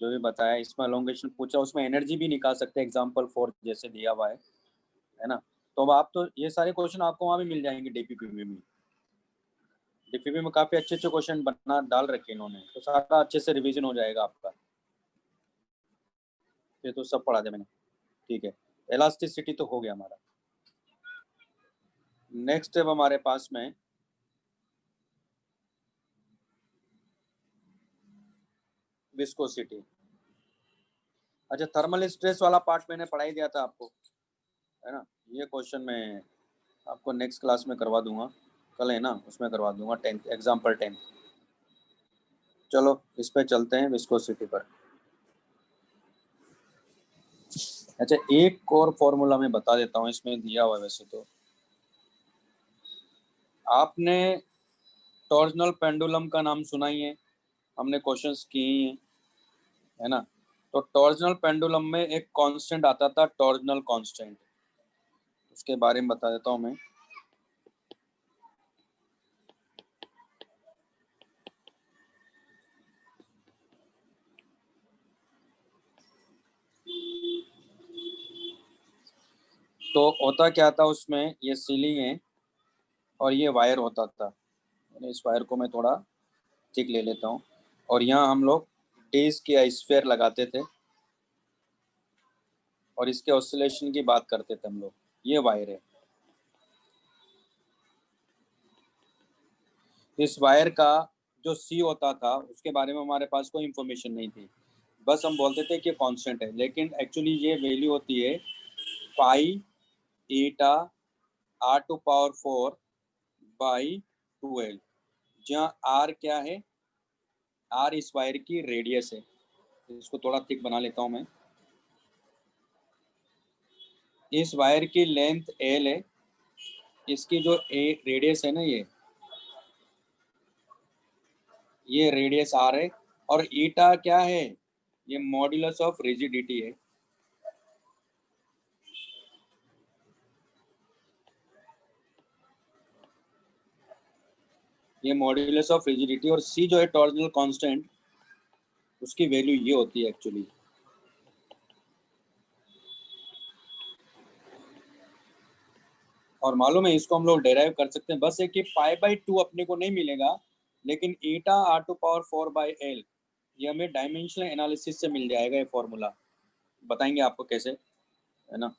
जो भी बताया। इसमें एलोंगेशन पूछा, उसमें एनर्जी भी निकाल सकते हैं, एग्जांपल 4 जैसे दिया हुआ है ना। तो अब आप तो ये सारे क्वेश्चन आपको वहाँ भी मिल जाएंगे डीपीपी में। डीपीपी में काफ़ी अच्छे अच्छे क्वेश्चन बना डाल रखे इन्होंने, तो सारा अच्छे से रिवीजन हो जाएगा आपका। ये तो सब पढ़ा दिया मैंने, ठीक है। इलास्टिसिटी तो हो गया हमारा। नेक्स्ट अब हमारे पास में विस्कोसिटी। अच्छा, थर्मल स्ट्रेस वाला पार्ट मैंने पढ़ा ही दिया था आपको, है ना। ये क्वेश्चन मैं आपको नेक्स्ट क्लास में करवा दूंगा, कल है ना, उसमें करवा दूंगा 10th एग्जाम्पल 10। चलो इस पे चलते हैं, विस्कोसिटी पर। अच्छा, एक और फॉर्मूला मैं बता देता हूँ, इसमें दिया हुआ है वैसे तो। आपने टॉर्जनल पेंडुलम का नाम सुना ही है, हमने क्वेश्चंस किए ही हैं, है ना। तो टॉर्जनल पेंडुलम में एक कांस्टेंट आता था, टॉर्जनल कांस्टेंट, उसके बारे में बता देता हूँ मैं। तो होता क्या था उसमें, ये सीलिंग है और ये वायर होता था। इस वायर को मैं थोड़ा थिक ले लेता हूँ और यहाँ हम लोग डिस्क या स्फीयर लगाते थे और इसके ऑसिलेशन की बात करते थे हम लोग। ये वायर है। इस वायर का जो सी होता था उसके बारे में हमारे पास कोई इंफॉर्मेशन नहीं थी, बस हम बोलते थे कि कांस्टेंट है, लेकिन एक्चुअली ये वैल्यू होती है पाई ईटा r⁴ बाई 2l, जहाँ r क्या है, r इस वायर की रेडियस है। इसको थोड़ा थिक बना लेता हूँ मैं। इस वायर की लेंथ l है, इसकी जो रेडियस है ना, ये रेडियस r है, और ईटा क्या है, ये मॉड्यूलस ऑफ रिजिडिटी है। ये मॉड्यूलस ऑफ रिजिडिटी, और c जो है टॉर्जनल कांस्टेंट, उसकी वैल्यू ये होती है एक्चुअली। और मालूम है, इसको हम लोग डेराइव कर सकते हैं, बस है कि π/2 अपने को नहीं मिलेगा, लेकिन ईटा r⁴ बाई l ये हमें डायमेंशनल एनालिसिस से मिल जाएगा। ये फॉर्मूला बताएंगे आपको कैसे, है ना।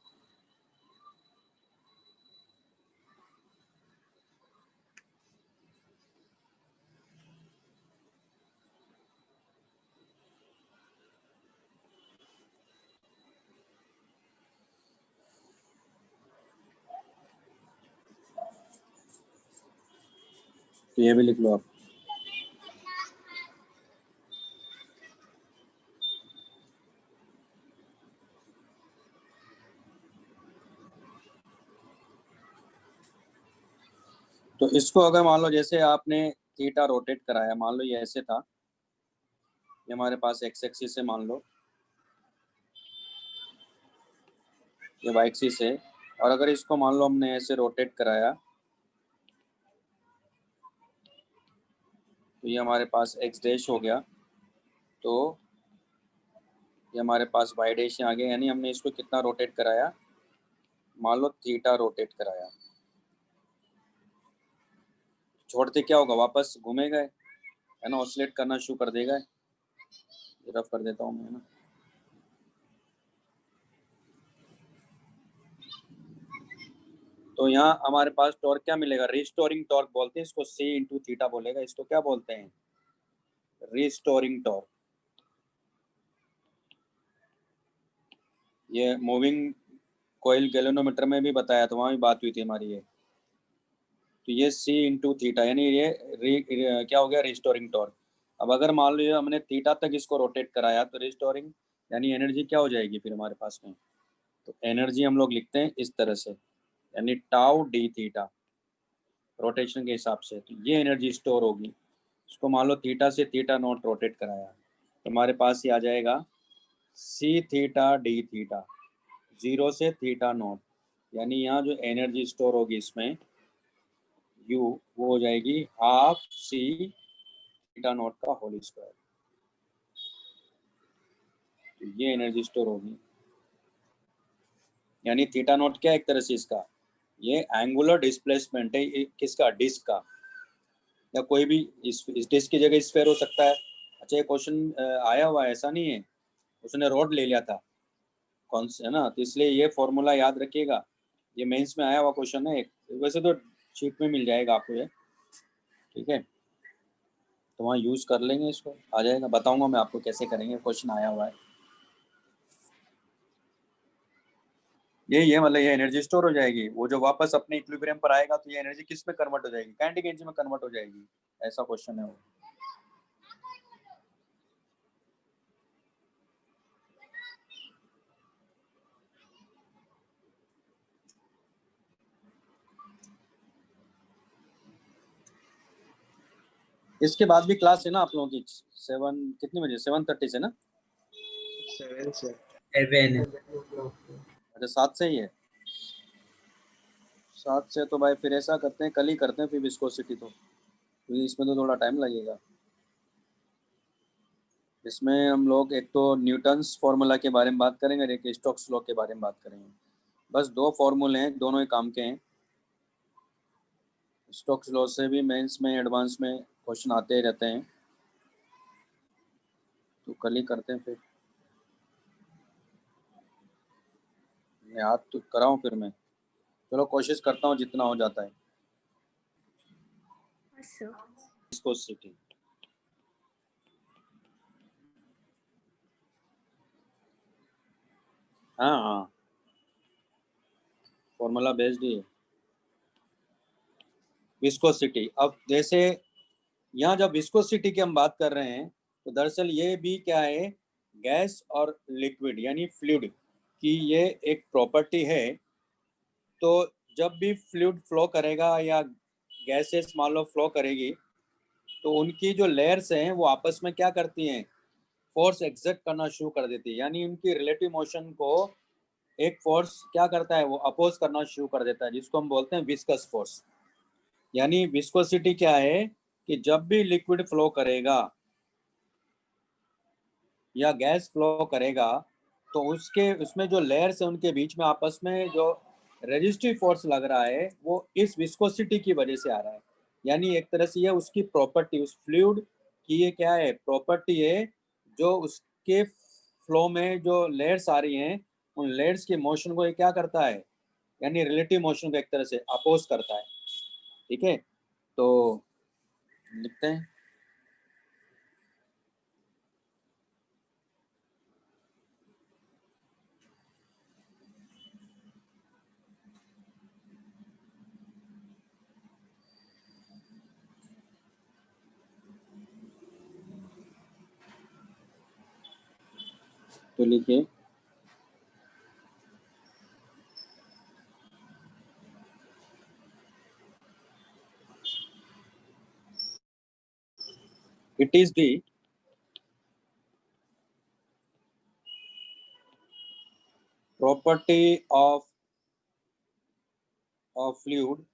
तो ये भी लिख लो आप। तो इसको अगर मान लो जैसे आपने थीटा रोटेट कराया, मान लो ये ऐसे था, ये हमारे पास एक्स एक्सिस है, मान लो ये वाई एक्सिस है, और अगर इसको मान लो हमने ऐसे रोटेट कराया तो ये हमारे पास एक्स डैश हो गया, तो ये हमारे पास वाई डैश आ गया, यानी हमने इसको कितना रोटेट कराया, मान लो थीटा रोटेट कराया। छोड़ते क्या होगा, वापस घूमेगा, है ना, ऑसिलेट करना शुरू कर देगा। रफ कर देता हूँ मैं, है ना। तो यहाँ हमारे पास टॉर्क क्या मिलेगा, रिस्टोरिंग टॉर्क बोलते हैं इसको, c इंटू थीटा बोलेगा। इसको क्या बोलते हैं, रिस्टोरिंग टॉर्क। ये मूविंग कोयल गैल्वेनोमीटर में भी बताया था, वहाँ भी बात हुई थी हमारी ये। तो ये c इंटू थीटा, यानी ये क्या हो गया, रिस्टोरिंग टॉर्क। अब अगर मान लो हमने थीटा तक इसको रोटेट कराया तो रिस्टोरिंग यानी एनर्जी क्या हो जाएगी फिर हमारे पास में। तो एनर्जी हम लोग लिखते हैं इस तरह से, यानी टाउ डी थीटा रोटेशन के हिसाब से। तो ये एनर्जी स्टोर होगी। इसको मान लो थीटा से थीटा नॉट रोटेट कराया तो हमारे पास ये आ जाएगा सी थीटा डी थीटा, 0 से थीटा नॉट, यानी यहाँ जो एनर्जी स्टोर होगी इसमें यू, वो हो जाएगी हाफ सी थीटा नॉट का होल स्क्वायर। तो ये एनर्जी स्टोर होगी, यानी थीटा नॉट क्या, एक तरह से इसका ये एंगुलर डिस्प्लेसमेंट है, किसका, डिस्क का, या कोई भी इस डिस्क की जगह स्फीयर हो सकता है। अच्छा, ये क्वेश्चन आया हुआ है, ऐसा नहीं है, उसने रॉड ले लिया था कौन से, है ना, तो इसलिए ये फॉर्मूला याद रखिएगा। ये मेंस में आया हुआ क्वेश्चन है, वैसे तो शीट में मिल जाएगा आपको ये, ठीक है, तो वहाँ यूज़ कर लेंगे, इसको आ जाएगा। बताऊंगा मैं आपको कैसे करेंगे, क्वेश्चन आया हुआ है। ये मतलब ये एनर्जी स्टोर हो जाएगी, वो जो वापस अपने इक्विलिब्रियम पर आएगा तो ये एनर्जी किस में कन्वर्ट हो जाएगी, काइनेटिक एनर्जी में कन्वर्ट हो जाएगी। ऐसा क्वेश्चन है वो। इसके बाद भी क्लास है ना आप लोगों की, 7 कितने बजे, 7:30 से ना, 7 से 11 अच्छा 7 से ही है। 7 से तो भाई फिर ऐसा करते हैं, कल ही करते हैं फिर विस्कोसिटी, तो क्योंकि इसमें तो थोड़ा टाइम लगेगा। इसमें हम लोग एक तो न्यूटन्स फॉर्मूला के बारे में बात करेंगे और एक स्टोक्स लॉ के बारे में बात करेंगे। बस दो फॉर्मूले हैं, दोनों ही काम के हैं। स्टोक्स लॉ से भी मेंस में एडवांस में क्वेश्चन आते ही रहते हैं, तो कल ही करते हैं फिर। मैं याद तो कराऊं फिर मैं, चलो कोशिश करता हूँ जितना हो जाता है। विस्कोसिटी, हाँ हाँ, फॉर्मूला बेस्ड ही है विस्कोसिटी। अब जैसे यहाँ जब विस्कोसिटी की हम बात कर रहे हैं, तो दरअसल ये भी क्या है, गैस और लिक्विड यानी फ्लूइड की ये एक प्रॉपर्टी है। तो जब भी फ्लूइड फ्लो करेगा या गैसेस मान लो फ्लो करेगी, तो उनकी जो लेयर्स हैं वो आपस में क्या करती हैं, फोर्स एक्सर्ट करना शुरू कर देती है। यानी उनकी रिलेटिव मोशन को एक फोर्स क्या करता है, वो अपोज करना शुरू कर देता है, जिसको हम बोलते हैं विस्कस फोर्स। यानी विस्कोसिटी क्या है कि जब भी लिक्विड फ्लो करेगा या गैस फ्लो करेगा, तो उसके उसमें जो लेयर्स है उनके बीच में आपस में जो रेजिस्टिव फोर्स लग रहा है वो इस विस्कोसिटी की वजह से आ रहा है। यानी एक तरह से ये उसकी प्रॉपर्टी, उस फ्लूइड की ये क्या है, प्रॉपर्टी है, जो उसके फ्लो में जो लेयर्स आ रही हैं उन लेयर्स की मोशन को ये क्या करता है, यानी रिलेटिव मोशन को एक तरह से अपोज करता है। ठीक है, तो लिखते हैं। तो लिखिए, it is the property of a fluid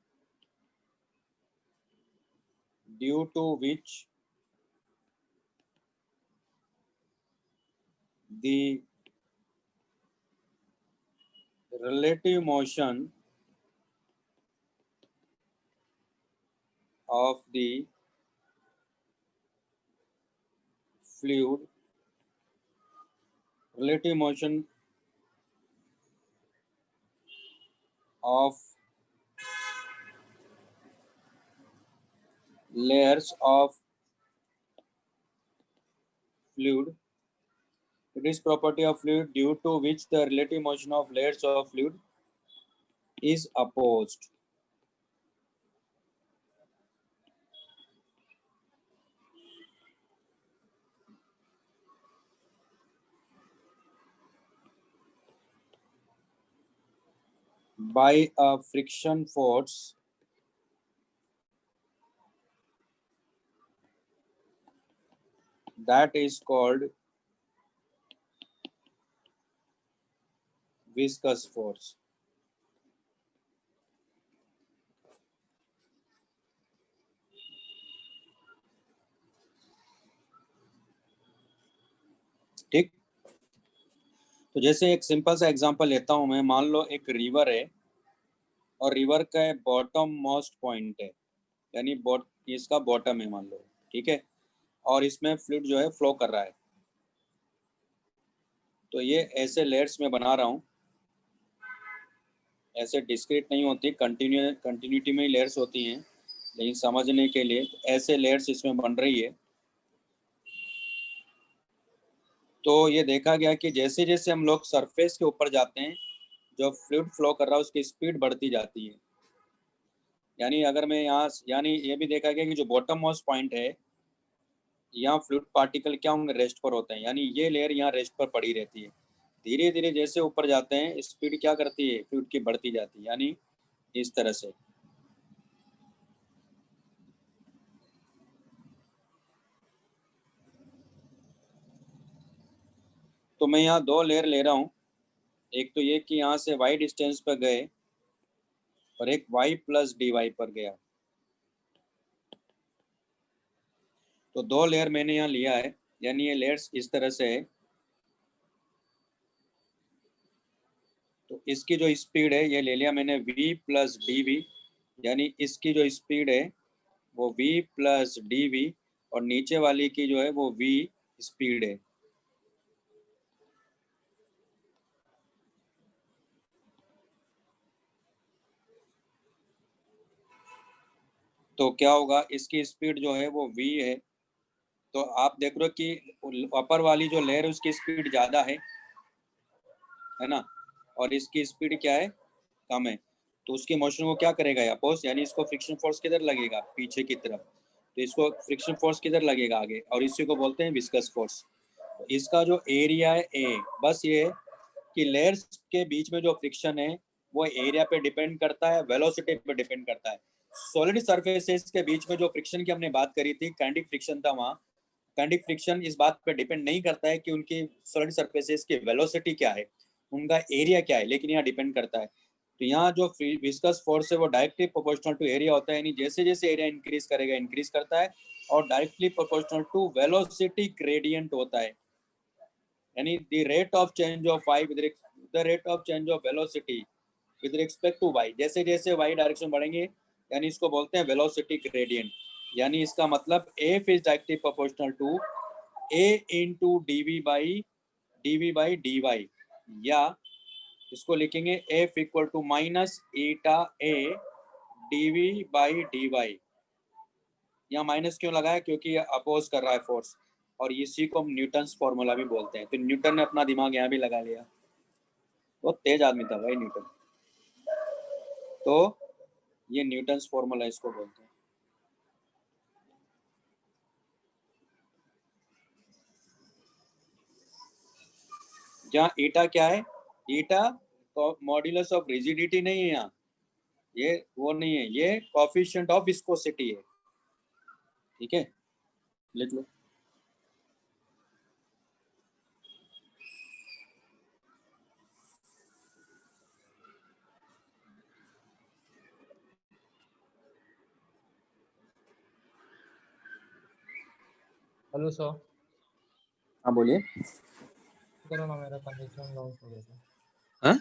due to which the relative motion of the fluid, relative motion of layers of fluid, it is property of fluid due to which the relative motion of layers of fluid is opposed by a friction force that is called viscous force. ठीक, तो जैसे एक सिंपल सा एग्जांपल लेता हूं मैं। मान लो एक रिवर है और रिवर का बॉटम मोस्ट पॉइंट है, यानी इसका बॉटम है मान लो, ठीक है, और इसमें फ्लूइड जो है फ्लो कर रहा है। तो ये ऐसे लेयर्स में बना रहा हूँ, ऐसे डिस्क्रीट नहीं होती, कंटिन्यूटी में ही लेयर्स होती हैं, लेकिन समझने के लिए ऐसे लेयर्स इसमें बन रही है। तो ये देखा गया कि जैसे जैसे हम लोग सरफेस के ऊपर जाते हैं, जो फ्लूइड फ्लो कर रहा है उसकी स्पीड बढ़ती जाती है। यानी अगर मैं यहाँ, यानी ये भी देखा गया कि जो बॉटम मोस्ट पॉइंट है, यहाँ फ्लूइड पार्टिकल क्या होंगे, रेस्ट पर होते हैं, यानी ये लेयर यहाँ रेस्ट पर पड़ी रहती है। धीरे धीरे जैसे ऊपर जाते हैं स्पीड क्या करती है, फ्लूइड की बढ़ती जाती है, यानी इस तरह से। तो मैं यहाँ दो लेयर ले रहा हूँ, एक तो ये कि यहाँ से y डिस्टेंस पर गए और एक y प्लस dy पर गया। तो दो लेयर मैंने यहाँ लिया है, यानी ये लेयर्स इस तरह से है। तो इसकी जो स्पीड है ये ले लिया मैंने v प्लस dv, यानी इसकी जो स्पीड है वो v प्लस dv और नीचे वाली की जो है वो v स्पीड है। तो क्या होगा, इसकी स्पीड जो है वो v है, तो आप देख रहे हो कि अपर वाली जो लेयर है उसकी स्पीड ज़्यादा है ना, और इसकी स्पीड क्या है, कम है। तो उसकी मोशन को क्या करेगा अपोज, यानी इसको फ्रिक्शन फोर्स किधर लगेगा, पीछे की तरफ। तो इसको फ्रिक्शन फोर्स किधर लगेगा, आगे, और इसी को बोलते हैं विस्कस फोर्स। इसका जो एरिया है ए, बस ये है कि लेयर्स के बीच में जो फ्रिक्शन है वो एरिया पे डिपेंड करता है, वेलोसिटी पे डिपेंड करता है। सॉलिड सरफेसेस के बीच में जो फ्रिक्शन की हमने बात करी थी, काइनेटिक फ्रिक्शन था वहाँ, काइनेटिक फ्रिक्शन इस बात पे डिपेंड नहीं करता है कि उनकी सॉलिड सरफेसेस की वेलोसिटी क्या है, उनका एरिया क्या है, लेकिन यहाँ डिपेंड करता है। तो यहाँ जो विस्कस फोर्स है वो डायरेक्टली प्रोपोर्शनल टू एरिया होता है, यानी जैसे जैसे एरिया इंक्रीज करेगा इंक्रीज करता है, और directly proportional to velocity gradient होता है, यानी the rate of change of y with the rate of change of velocity with respect to y, जैसे जैसे y डायरेक्शन बढ़ेंगे, यानी इसको बोलते हैं वेलोसिटी ग्रेडियंट। यानी इसका मतलब f is directly proportional to a into D dy, या इसको लिखेंगे f equal to minus eta a dv/dy। यहाँ माइनस क्यों लगाया, क्योंकि अपोज कर रहा है फोर्स, और इसी को हम न्यूटन्स फॉर्मूला भी बोलते हैं। तो न्यूटन ने अपना दिमाग यहाँ भी लगा लिया, बहुत तेज आदमी था भाई न्यूटन। तो ये न्यूटन्स फॉर्मूला इसको बोलते हैं। जहाँ ईटा क्या है, ईटा मॉड्यूलस ऑफ रिजिडिटी नहीं है, यहाँ ये वो नहीं है, ये कोएफिशिएंट ऑफ विस्कोसिटी है। ठीक है, लिख लो। Hello sir. हाँ बोलिए। करो ना, मेरा कनेक्शन लॉस्ट हो गया था। हाँ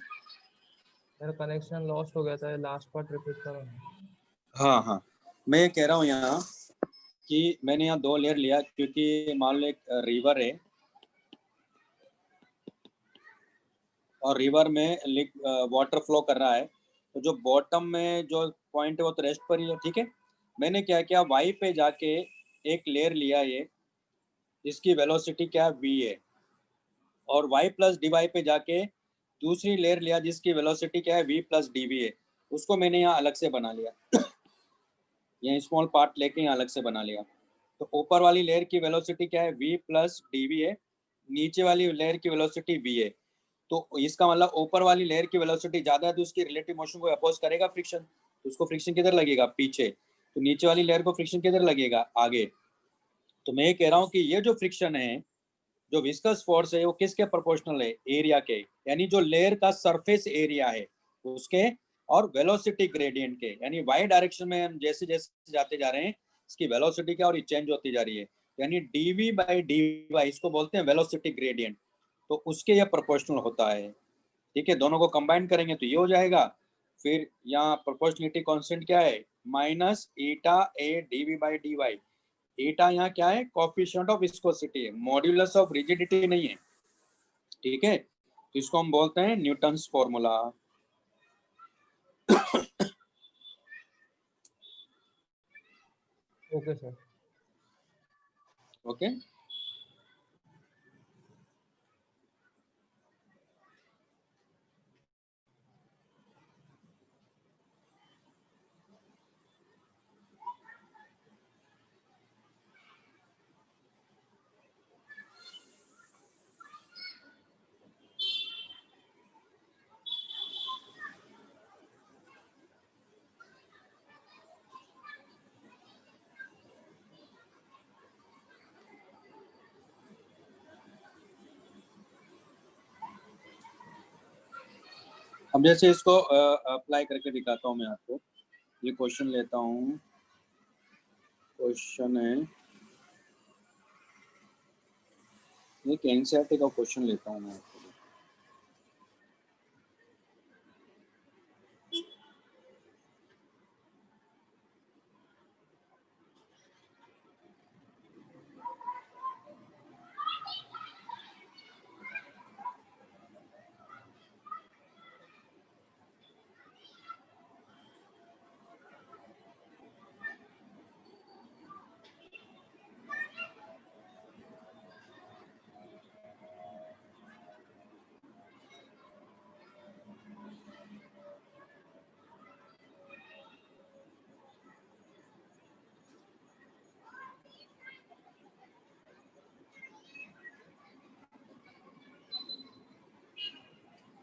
मेरा कनेक्शन लॉस्ट हो गया था, लास्ट पार्ट रिपीट करो ना। हाँ हाँ, मैं ये कह रहा हूँ यहाँ कि मैंने यहाँ 2 लेयर लिया, क्योंकि मान लो एक रिवर है और रिवर में वाटर फ्लो कर रहा है, तो जो बॉटम में जो पॉइंट है वो तो रेस्ट पर ही है। ठीक है, मैंने क्या किया, वाई पे जाके एक लेयर लिया, ये इसकी वेलोसिटी क्या है, v है, और y प्लस डी वाई पे जाके दूसरी लेयर लिया जिसकी वेलोसिटी क्या है, v प्लस डी वी है, उसको मैंने यहाँ अलग से बना लिया। यहाँ स्मॉल पार्ट लेके यहाँ अलग से बना लिया। तो ऊपर वाली लेयर की वेलोसिटी क्या है, v प्लस डी वी है, नीचे वाली लेयर की वेलोसिटी v है। तो इसका मतलब ऊपर वाली लेयर की वेलोसिटी ज़्यादा है तो उसकी रिलेटिव मोशन को अपोज करेगा फ्रिक्शन, तो उसको फ्रिक्शन किधर लगेगा, पीछे। तो नीचे वाली लेयर को फ्रिक्शन किधर लगेगा, आगे। तो मैं ये कह रहा हूँ कि ये जो फ्रिक्शन है, जो विस्कस फोर्स है, वो किसके प्रोपोर्शनल है, एरिया के, यानी जो लेयर का सरफेस एरिया है उसके, और वेलोसिटी ग्रेडियंट के, यानी वाई डायरेक्शन में हम जैसे जैसे जाते जा रहे हैं इसकी वेलोसिटी क्या और चेंज होती जा रही है, यानी dv/dy, इसको बोलते हैं वेलोसिटी ग्रेडियंट। तो उसके यह प्रोपोर्शनल होता है। ठीक है, दोनों को कंबाइन करेंगे तो ये हो जाएगा। फिर यहाँ प्रोपोर्शनलिटी कांस्टेंट क्या है, माइनस ईटा a dv/dy। ईटा यहाँ क्या है, कोएफिशिएंट ऑफ विस्कोसिटी है, मॉड्यूलस ऑफ रिजिडिटी नहीं है। ठीक है, तो इसको हम बोलते हैं Newton's formula. Okay sir. Okay, अब जैसे इसको अप्लाई करके दिखाता हूँ मैं आपको। ये क्वेश्चन लेता हूँ, क्वेश्चन है, एक एनसीईआरटी का क्वेश्चन लेता हूँ मैं आपको।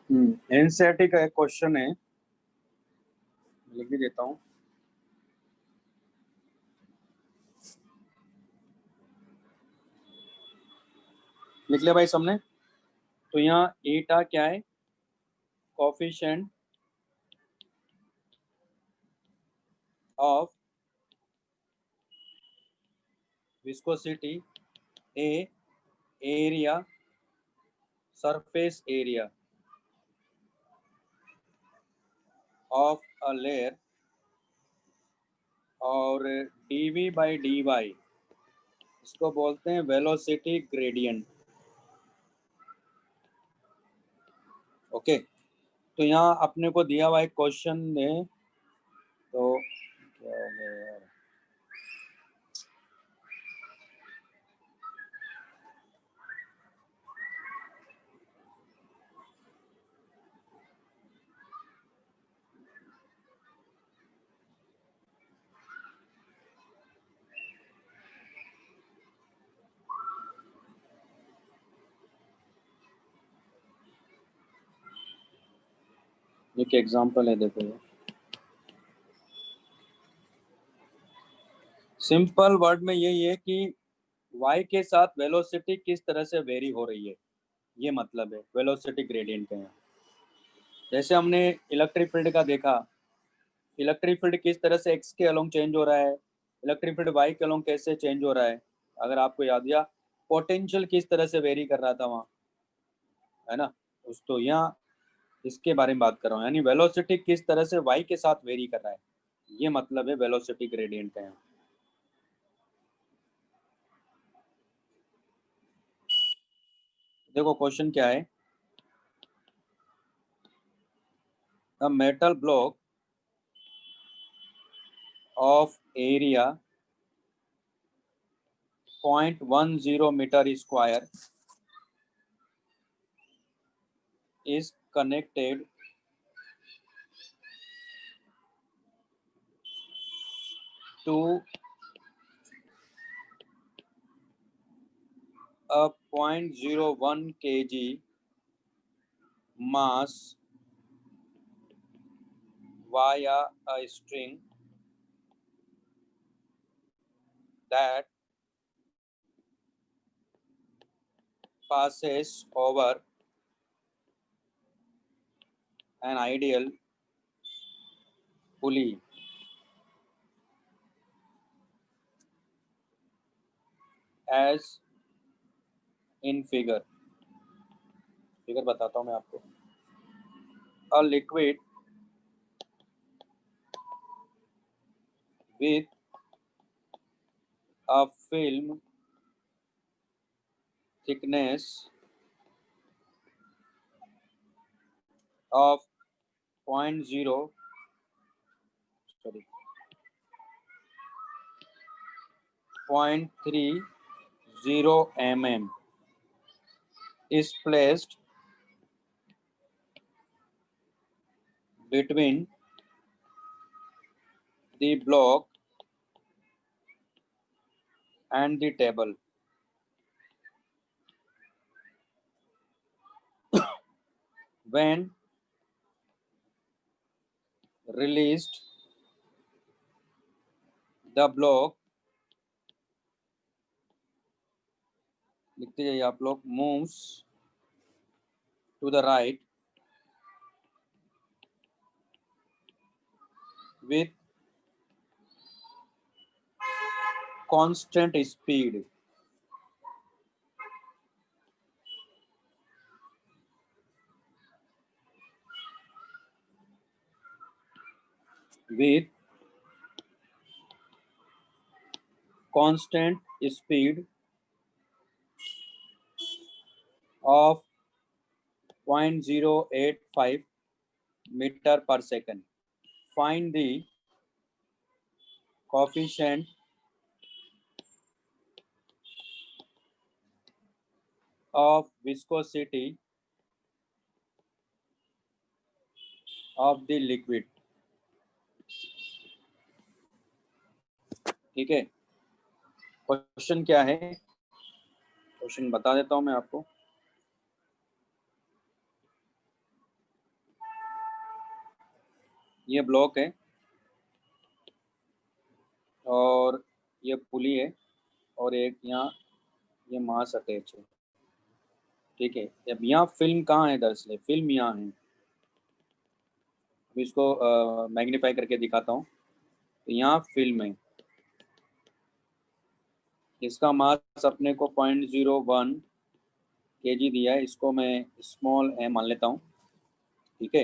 एनसीईआरटी का एक क्वेश्चन है, लिख भी देता हूँ। लिख लिया भाई सबने? तो यहाँ एटा क्या है? Coefficient of viscosity, A area, surface area of a layer, और dv बाई dy इसको बोलते हैं वेलोसिटी ग्रेडियंट। ओके, तो यहाँ अपने को दिया हुआ एक क्वेश्चन है, तो क्या हो गया यार? एक एग्जांपल है, देखो ये सिंपल वर्ड में यही है कि y के साथ वेलोसिटी किस तरह से वेरी हो रही है, ये मतलब है वेलोसिटी ग्रेडियंट का। यहाँ जैसे हमने इलेक्ट्रिक फील्ड का देखा, इलेक्ट्रिक फील्ड किस तरह से x के अलोंग चेंज हो रहा है, इलेक्ट्रिक फील्ड y के अलोंग कैसे चेंज हो रहा है, अगर आपको याद, या पोटेंशियल किस तरह से वेरी कर रहा था वहाँ, है ना। उस तो यहाँ इसके बारे में बात कर रहा हूँ, यानी वेलोसिटी किस तरह से y के साथ वेरी कर रहा है, ये मतलब है वेलोसिटी ग्रेडियंट का। यहाँ देखो क्वेश्चन क्या है, a metal block of area 0.10 meter square is connected to a 0.01 kg mass via a string that passes over an ideal pulley as in figure बताता हूँ मैं आपको। A liquid with a film thickness of 0.30 mm is placed between the block and the table. When released, the block, लिखते जाइए आप लोग, moves to the right with constant speed. With constant speed of 0.085 meter per second. Find the coefficient of viscosity of the liquid. ठीक है, क्वेश्चन क्या है, क्वेश्चन बता देता हूं मैं आपको। ये ब्लॉक है और ये पुली है और एक यहाँ ये मास अटैच है, ठीक है। अब यहाँ फिल्म कहाँ है दरअसल? फिल्म यहाँ है। अब इसको मैग्नीफाई करके दिखाता हूँ। तो यहाँ फिल्म है, इसका मास अपने को 0.01 kg दिया है, इसको मैं स्मॉल m मान लेता हूँ, ठीक है।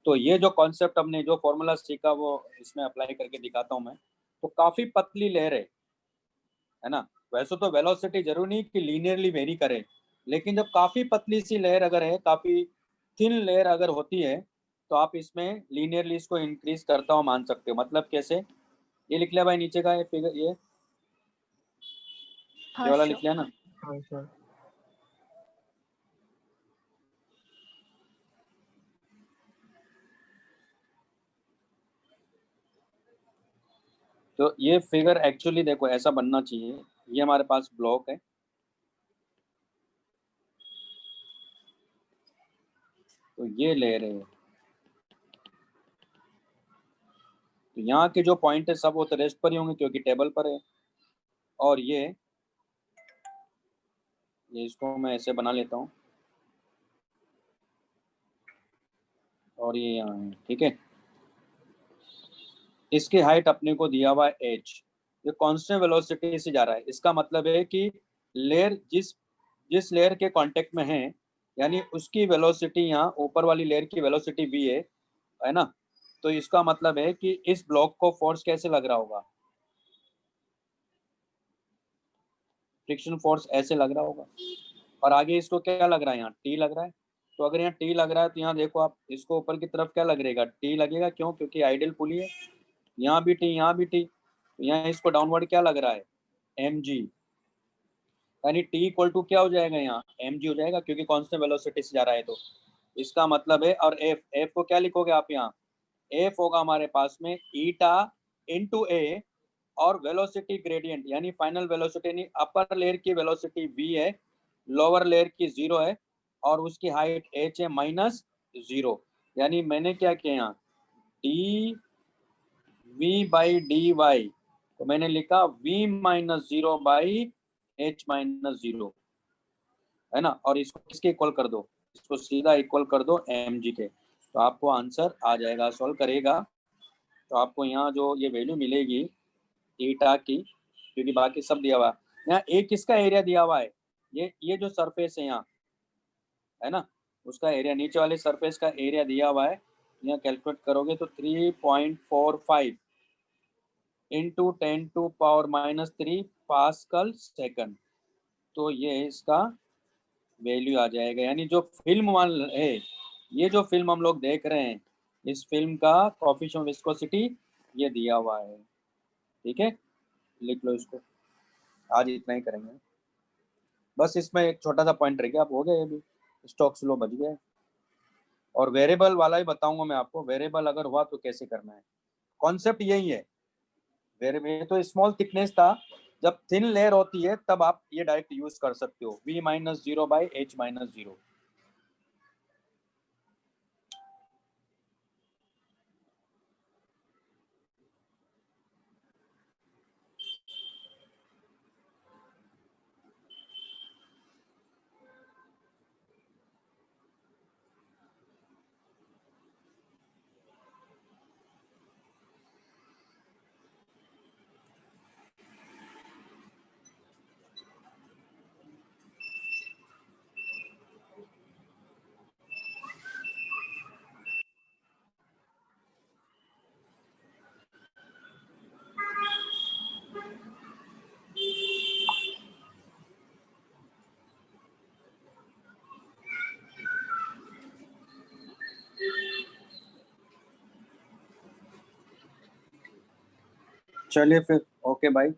तो ये जो कॉन्सेप्ट हमने जो फॉर्मूला सीखा वो इसमें अप्लाई करके दिखाता हूँ मैं। तो काफ़ी पतली लहर है ना। वैसे तो वेलोसिटी जरूरी नहीं कि लीनियरली वेरी करे, लेकिन जब काफ़ी पतली सी लहर अगर है, काफ़ी थिन लेयर अगर होती है, तो आप इसमें लीनियरली इसको इंक्रीज करता हुआ मान सकते हो। मतलब कैसे? ये लिख लिया भाई नीचे का, ये फिगर ये वाला लिख लिया ना। हाँ सर। तो ये फिगर एक्चुअली देखो ऐसा बनना चाहिए। ये हमारे पास ब्लॉक है, तो ये ले रहे हैं। तो यहाँ के जो पॉइंट है सब वो तो रेस्ट पर ही होंगे क्योंकि टेबल पर है। और ये इसको मैं ऐसे बना लेता हूँ और ये यहाँ है, ठीक है। इसकी हाइट अपने को दिया हुआ है h, ये कांस्टेंट वेलोसिटी से जा रहा है। इसका मतलब है कि लेयर जिस लेयर के कांटेक्ट में है, यानी उसकी वेलोसिटी यहाँ ऊपर वाली लेयर की वेलोसिटी v है ना। तो इसका मतलब है कि इस ब्लॉक को फोर्स कैसे लग रहा होगा? फ्रिक्शन फोर्स ऐसे लग रहा होगा। और आगे इसको क्या लग रहा है? यहाँ टी लग रहा है। तो अगर यहाँ टी लग रहा है तो यहाँ देखो आप, इसको ऊपर की तरफ क्या लग रहेगा? टी लगेगा। क्यों? क्योंकि आइडियल पुली है। यहाँ भी टी, यहाँ भी टी, तो यहाँ इसको डाउनवर्ड क्या लग रहा है? M G. यानी टी इक्वल टू क्या हो जाएगा? यहाँ एम जी हो जाएगा क्योंकि कांस्टेंट वेलोसिटी से जा रहा है। तो इसका मतलब है, और एफ को क्या लिखोगे आप? यहाँ एफ होगा हमारे पास में ईटा इंटू ए, और वेलोसिटी ग्रेडियंट यानी फाइनल वेलोसिटी, यानी अपर लेयर की वेलोसिटी v है, लोअर लेयर की 0 है, और उसकी हाइट h है -0। यानी मैंने क्या किया यहाँ, D V by D Y, तो मैंने लिखा v -0 बाई h -0, है ना। और इसको किसके इक्वल कर दो? इसको सीधा इक्वल कर दो mg के, तो आपको आंसर आ जाएगा। सॉल्व करेगा तो आपको यहाँ जो ये वैल्यू मिलेगी ईटा की, क्योंकि बाकी सब दिया हुआ है। यहाँ एक किसका एरिया दिया हुआ है? ये जो सरफेस है यहाँ, है ना, उसका एरिया, नीचे वाले सरफेस का एरिया दिया हुआ है। यहाँ कैलकुलेट करोगे तो 3.45 इंटू 10⁻³ पास्कल सेकंड, तो ये इसका वैल्यू आ जाएगा। यानी जो फिल्म वाल है, ये जो फिल्म हम लोग देख रहे हैं, इस फिल्म का कोएफिशिएंट ऑफ विस्कोसिटी ये दिया हुआ है, ठीक है। लिख लो इसको। आज इतना ही करेंगे बस। इसमें एक छोटा सा पॉइंट रह गया, आप हो गए अभी, स्टॉक स्लो बच गया। और वेरिएबल वाला ही बताऊंगा मैं आपको, वेरिएबल अगर हुआ तो कैसे करना है। कॉन्सेप्ट यही है। वेरिएबल तो स्मॉल थिकनेस था, जब थिन लेयर होती है तब आप ये डायरेक्ट यूज कर सकते हो, v -0 बाई h -0। चलिए फिर, ओके बाय।